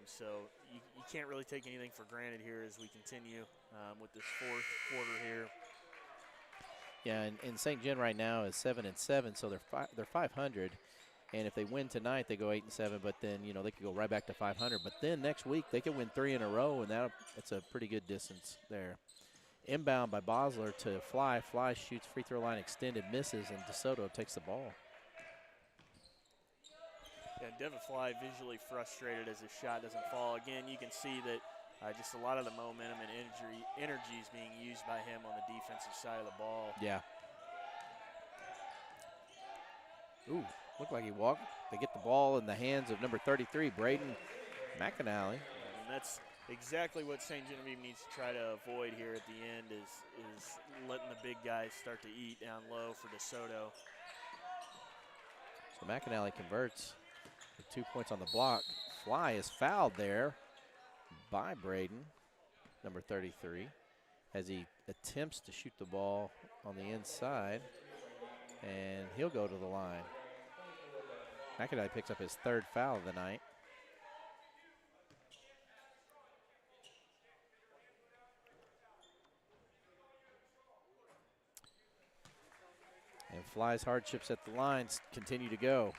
So you can't really take anything for granted here as we continue with this 4th quarter here. Yeah, and St. John right now is 7-7, so they're 500. And if they win tonight, they go 8-7. But then they could go right back to 500. But then next week they could win 3 in a row, and that's a pretty good distance there. Inbound by Bosler to Fly. Fly shoots free throw line extended, misses, and DeSoto takes the ball. Yeah, Devin Fly visually frustrated as his shot doesn't fall. Again, you can see that just a lot of the momentum and energy is being used by him on the defensive side of the ball. Yeah. Ooh, looked like he walked. They get the ball in the hands of number 33, Braden McAnally. And that's exactly what St. Genevieve needs to try to avoid here at the end is letting the big guys start to eat down low for DeSoto. So McAnally converts with 2 points on the block. Fly is fouled there by Braden, number 33, as he attempts to shoot the ball on the inside, and he'll go to the line. McAnally picks up his 3rd foul of the night. And Fly's hardships at the lines continue to go.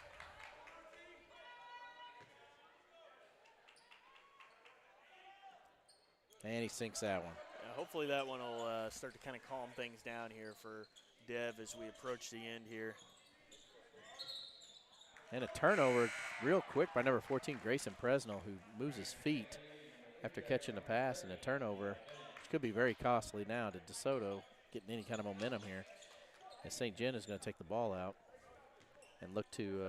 And he sinks that one. Hopefully that one will start to kind of calm things down here for Dev as we approach the end here. And a turnover real quick by number 14, Grayson Presnell, who moves his feet after catching the pass, and a turnover, which could be very costly now to DeSoto getting any kind of momentum here. And St. John is going to take the ball out and look to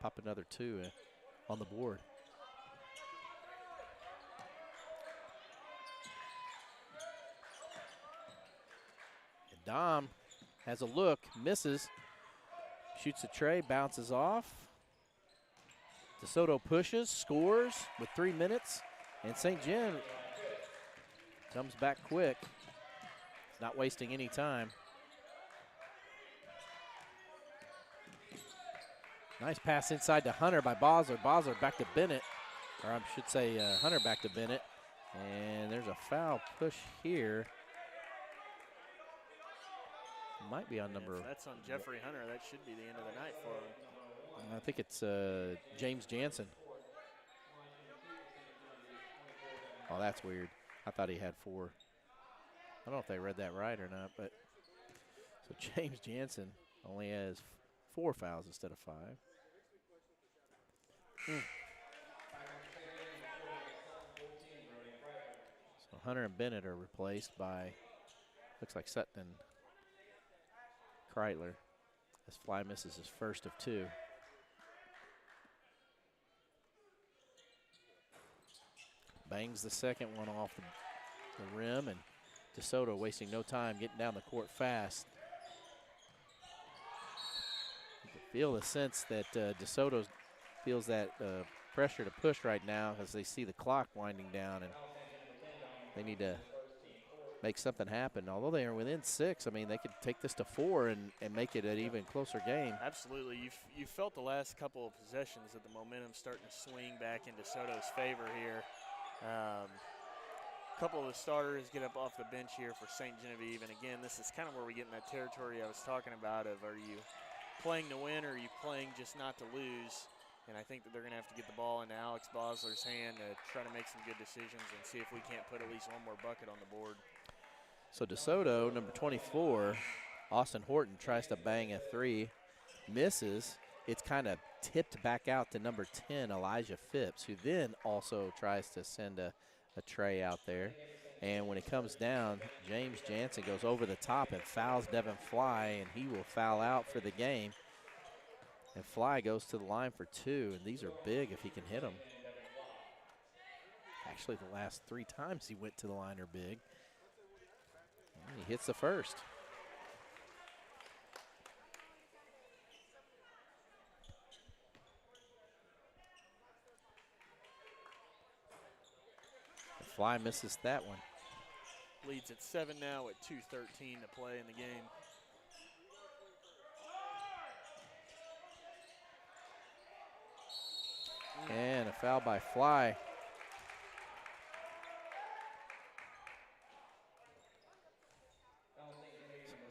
pop another 2 on the board. And Dom has a look, misses, shoots a tray, bounces off. DeSoto pushes, scores with 3 minutes, and St. Gen comes back quick, not wasting any time. Nice pass inside to Hunter by Bosler. Bosler back to Bennett, or I should say Hunter back to Bennett. And there's a foul push here. Might be on number. If that's on Jeffrey Hunter, that should be the end of the night for him. I think it's James Jansen. Oh, that's weird. I thought he had 4. I don't know if they read that right or not, but so James Jansen only has 4 fouls instead of 5. So Hunter and Bennett are replaced by, looks like Sutton and Kreitler, as Fly misses his first of 2. Bangs the second one off the rim, and DeSoto wasting no time, getting down the court fast. You can feel the sense that DeSoto feels that pressure to push right now as they see the clock winding down, and they need to make something happen. Although they are within 6, I mean, they could take this to 4 and make it an even closer game. Absolutely. You felt the last couple of possessions that the momentum starting to swing back in DeSoto's favor here. A couple of the starters get up off the bench here for St. Genevieve, and again, this is kind of where we get in that territory I was talking about of, are you playing to win or are you playing just not to lose? And I think that they're going to have to get the ball into Alex Bosler's hand to try to make some good decisions and see if we can't put at least one more bucket on the board. So DeSoto, number 24, Austin Horton tries to bang a 3, misses. It's kind of tipped back out to number 10, Elijah Phipps, who then also tries to send a tray out there. And when it comes down, James Jansen goes over the top and fouls Devin Fly, and he will foul out for the game. And Fly goes to the line for 2, and these are big if he can hit them. Actually, the last 3 times he went to the line are big. And he hits the first. Fly misses that one. Leads at 7 now with 2:13 to play in the game. And a foul by Fly.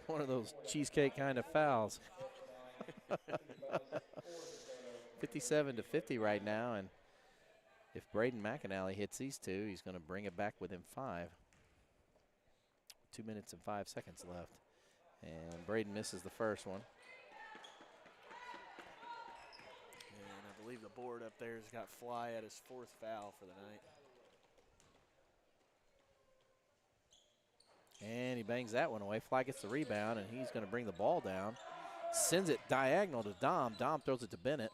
One of those cheesecake kind of fouls. 57-50 right now, and if Braden McAnally hits these 2, he's going to bring it back within 5. 2 minutes and 5 seconds left. And Braden misses the first one. And I believe the board up there has got Fly at his 4th foul for the night. And he bangs that one away. Fly gets the rebound, and he's going to bring the ball down. Sends it diagonal to Dom. Dom throws it to Bennett.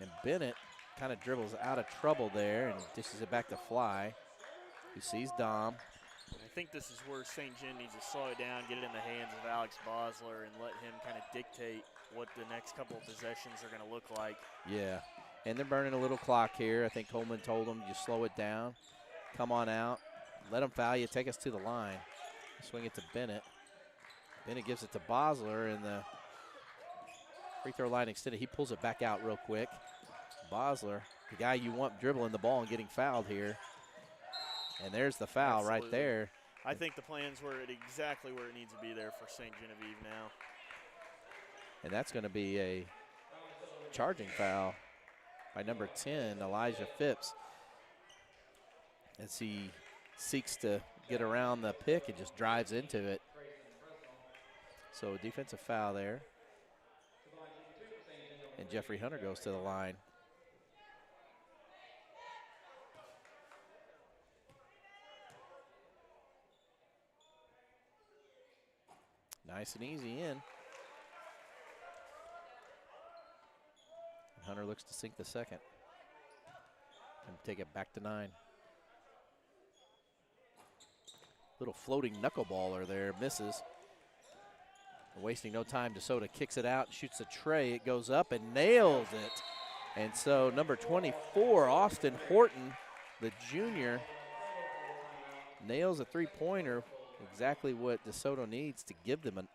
And Bennett kind of dribbles out of trouble there and dishes it back to Fly, who sees Dom. I think this is where St. Gen needs to slow it down, get it in the hands of Alex Bosler, and let him kind of dictate what the next couple of possessions are going to look like. Yeah, and they're burning a little clock here. I think Coleman told them, just slow it down, come on out, let them foul you, take us to the line. Swing it to Bennett. Bennett gives it to Bosler, and the free throw line extended. He pulls it back out real quick. Bosler, the guy you want dribbling the ball and getting fouled here. And there's the foul. Absolutely. Right there. I think the plan's were exactly where it needs to be there for St. Genevieve now. And that's going to be a charging foul by number 10, Elijah Phipps, as he seeks to get around the pick and just drives into it. So a defensive foul there. And Jeffrey Hunter goes to the line. Nice and easy in. And Hunter looks to sink the second and take it back to 9. Little floating knuckleballer there, misses. Wasting no time, DeSoto kicks it out, shoots a tray. It goes up and nails it. And so number 24, Austin Horton, the junior, nails a three-pointer, exactly what DeSoto needs to give them a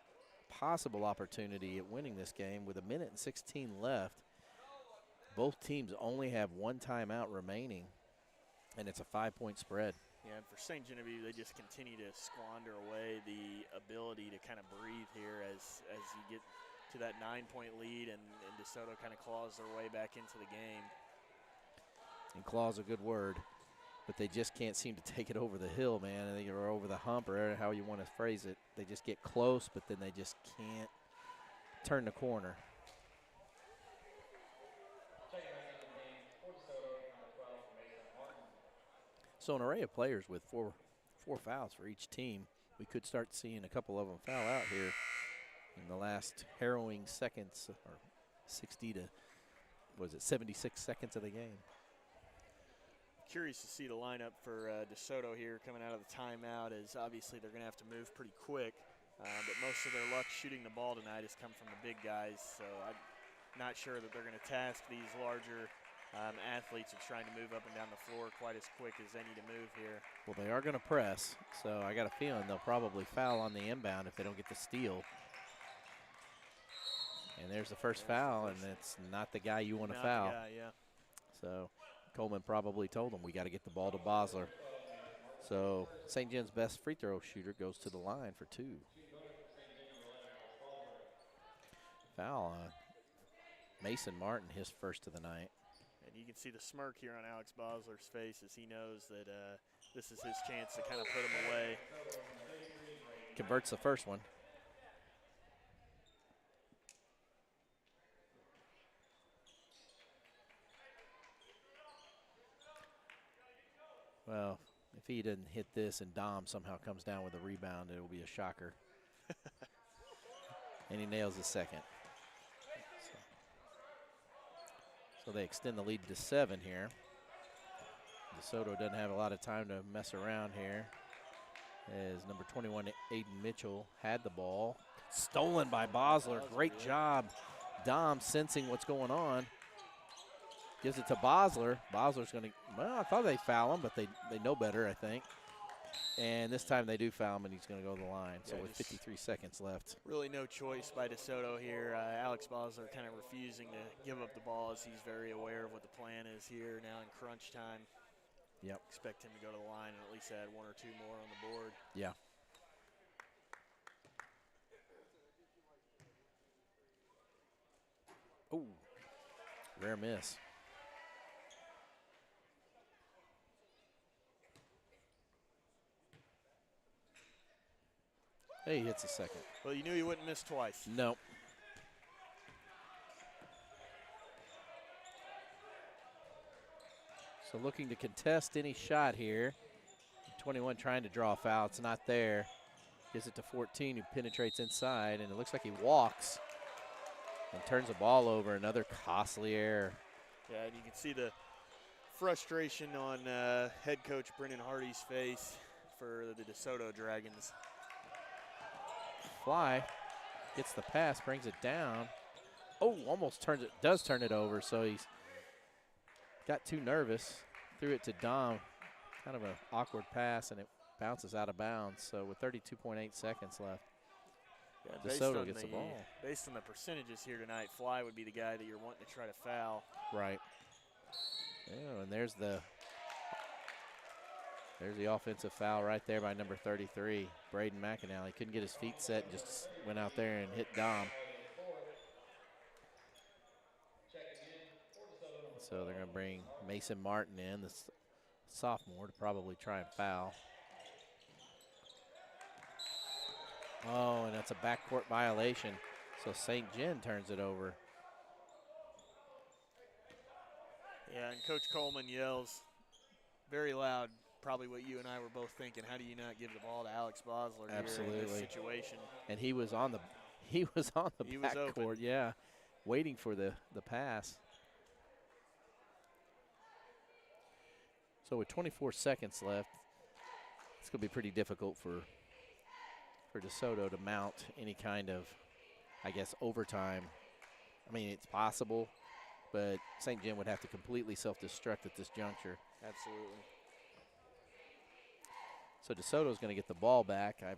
possible opportunity at winning this game with 1:16 left. Both teams only have one timeout remaining, and it's a 5-point spread. Yeah, and for St. Genevieve, they just continue to squander away the ability to kind of breathe here as you get to that 9-point lead, and DeSoto kind of claws their way back into the game. And claw's a good word, but they just can't seem to take it over the hill, man. They are over the hump, or how you want to phrase it. They just get close, but then they just can't turn the corner. So an array of players with four fouls for each team. We could start seeing a couple of them foul out here in the last harrowing seconds, or 76 seconds of the game. Curious to see the lineup for DeSoto here coming out of the timeout, as obviously they're going to have to move pretty quick. But most of their luck shooting the ball tonight has come from the big guys, so I'm not sure that they're going to task these larger athletes of trying to move up and down the floor quite as quick as they need to move here. Well, they are going to press, so I got a feeling they'll probably foul on the inbound if they don't get the steal. And there's the first foul, and it's not the guy you want to foul. The guy, yeah. So Coleman probably told them we got to get the ball to Bosler. So St. John's best free throw shooter goes to the line for two. Foul on Mason Martin, his first of the night. And you can see the smirk here on Alex Bosler's face as he knows that this is his chance to kind of put him away. Converts the first one. Well, if he doesn't hit this and Dom somehow comes down with a rebound, it will be a shocker. And he nails the second. So they extend the lead to 7 here. DeSoto doesn't have a lot of time to mess around here, as number 21, Aiden Mitchell, had the ball. Stolen by Bosler. Great job. Dom sensing what's going on. Gives it to Bosler. Bosler's going to, well, I thought they'd foul him, but they know better, I think. And this time they do foul him, and he's going to go to the line. So with 53 seconds left. Really no choice by DeSoto here. Alex Bosler kind of refusing to give up the ball, as he's very aware of what the plan is here now in crunch time. Yep. Expect him to go to the line and at least add 1 or 2 more on the board. Yeah. Oh, rare miss. Hey, he hits a second. Well, you knew he wouldn't miss twice. No. So looking to contest any shot here. 21 trying to draw a foul. It's not there. Gives it to 14, who penetrates inside, and it looks like he walks and turns the ball over. Another costly error. Yeah, and you can see the frustration on head coach Brendan Hardy's face for the DeSoto Dragons. Fly gets the pass, brings it down. Oh, almost does turn it over, so he's got too nervous. Threw it to Dom. Kind of an awkward pass, and it bounces out of bounds. So with 32.8 seconds left, yeah, DeSoto gets the ball. Based on the percentages here tonight, Fly would be the guy that you're wanting to try to foul. Right. Yeah, and there's the offensive foul right there by number 33, Braden McAnally. Couldn't get his feet set and just went out there and hit Dom. So they're going to bring Mason Martin in, the sophomore, to probably try and foul. Oh, and that's a backcourt violation. So St. Gen turns it over. Yeah, and Coach Coleman yells very loud, probably what you and I were both thinking. How do you not give the ball to Alex Bosler here in this situation? And he was on the backcourt, yeah, waiting for the pass. So with 24 seconds left, it's going to be pretty difficult for DeSoto to mount any kind of, I guess, overtime. I mean, it's possible, but St. John would have to completely self-destruct at this juncture. Absolutely. So DeSoto's going to get the ball back. I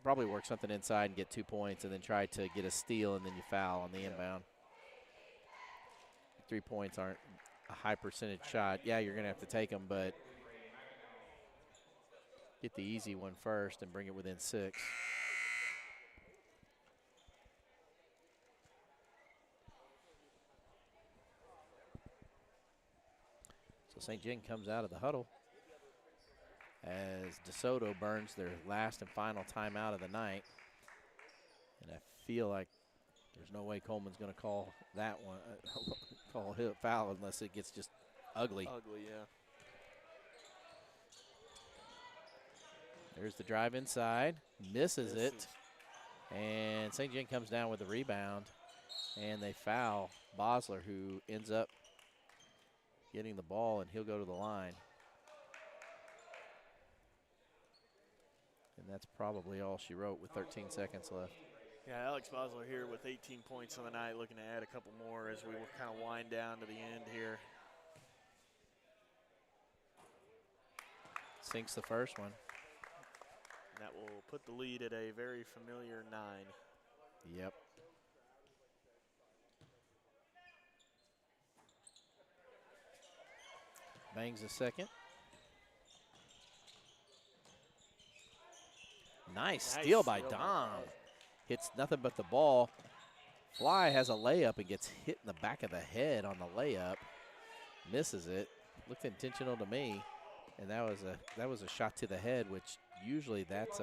probably work something inside and get 2 points and then try to get a steal and then you foul on the inbound. 3 points aren't a high percentage shot. Yeah, you're going to have to take them, but get the easy one first and bring it within 6. So St. John comes out of the huddle as DeSoto burns their last and final timeout of the night. And I feel like there's no way Coleman's going to call that one, call a foul unless it gets just ugly. Ugly, yeah. There's the drive inside, misses it, and St. John comes down with the rebound, and they foul Bosler, who ends up getting the ball, and he'll go to the line. And that's probably all she wrote with 13 seconds left. Yeah, Alex Bosler here with 18 points on the night, looking to add a couple more as we kind of wind down to the end here. Sinks the first one. That will put the lead at a very familiar 9. Yep. Bangs a second. Nice steal by Dom. Hits nothing but the ball. Fly has a layup and gets hit in the back of the head on the layup. Misses it. Looked intentional to me. And that was a shot to the head, which usually it's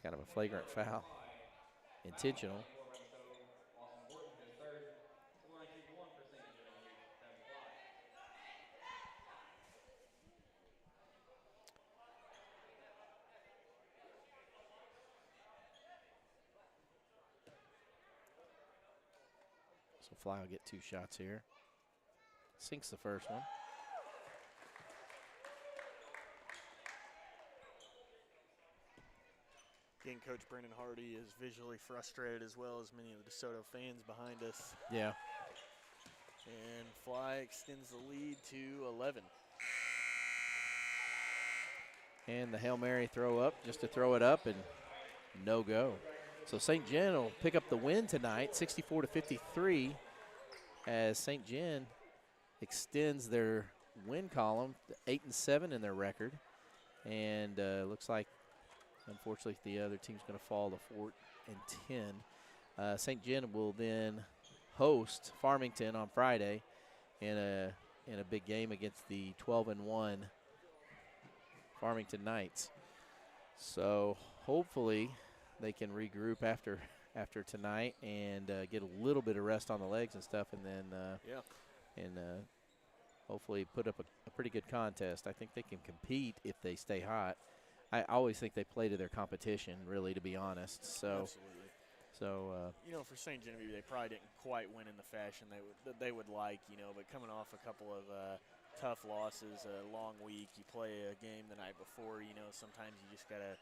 kind of a flagrant foul. Intentional. So Fly will get 2 shots here. Sinks the first one. Again, Coach Brandon Hardy is visually frustrated as well as many of the DeSoto fans behind us. Yeah. And Fly extends the lead to 11. And the Hail Mary throw up, just to throw it up, and no go. So St. John will pick up the win tonight, 64-53, as St. John extends their win column to 8-7 in their record. And looks like, unfortunately, the other team's going to fall to 4-10. St. John will then host Farmington on Friday in a big game against the 12-1 Farmington Knights. So hopefully they can regroup after tonight and get a little bit of rest on the legs and stuff, and then hopefully put up a pretty good contest. I think they can compete if they stay hot. I always think they play to their competition, really, to be honest. So, absolutely. So for St. Genevieve, they probably didn't quite win in the fashion they would like, but coming off a couple of tough losses, a long week, you play a game the night before, sometimes you just got to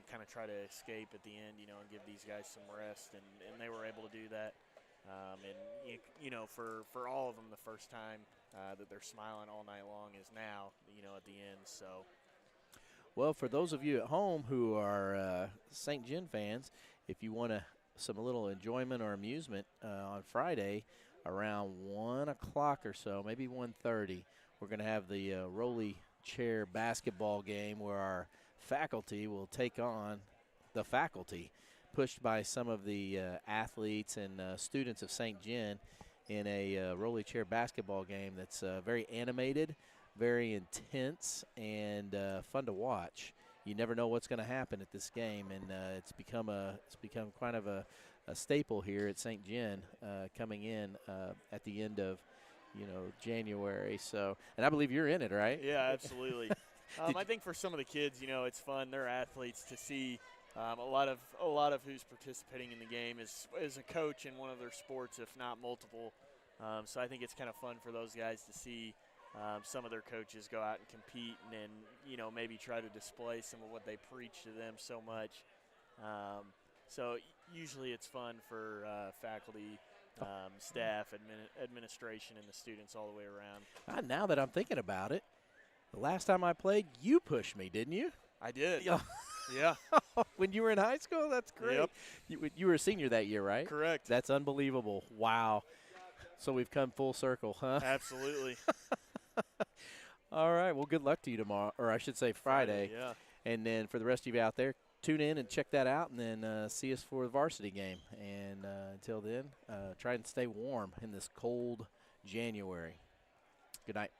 kind of try to escape at the end, and give these guys some rest, and they were able to do that. For all of them, the first time that they're smiling all night long is now, at the end. So, well, for those of you at home who are St. John fans, if you want some little enjoyment or amusement on Friday around 1 o'clock or so, maybe 1:30, we're going to have the Rolly Chair basketball game where our faculty will take on the faculty, pushed by some of the athletes and students of St. John in a Rolly Chair basketball game that's very animated, very intense, and fun to watch. You never know what's going to happen at this game, and it's become kind of a staple here at St. John coming in at the end of January. So, and I believe you're in it, right? Yeah, absolutely. I think for some of the kids, it's fun. They're athletes to see. A lot of who's participating in the game is a coach in one of their sports, if not multiple. So I think it's kind of fun for those guys to see some of their coaches go out and compete and maybe try to display some of what they preach to them so much. So usually it's fun for faculty staff, administration, and the students all the way around. Now that I'm thinking about it, the last time I played, you pushed me, didn't you? I did. Yeah. Yeah. When you were in high school? That's great. Yep. You were a senior that year, right? Correct. That's unbelievable. Wow. So we've come full circle, huh? Absolutely. All right. Well, good luck to you tomorrow, or I should say Friday. Yeah. And then for the rest of you out there, tune in and check that out, and then see us for the varsity game. And until then, try and stay warm in this cold January. Good night.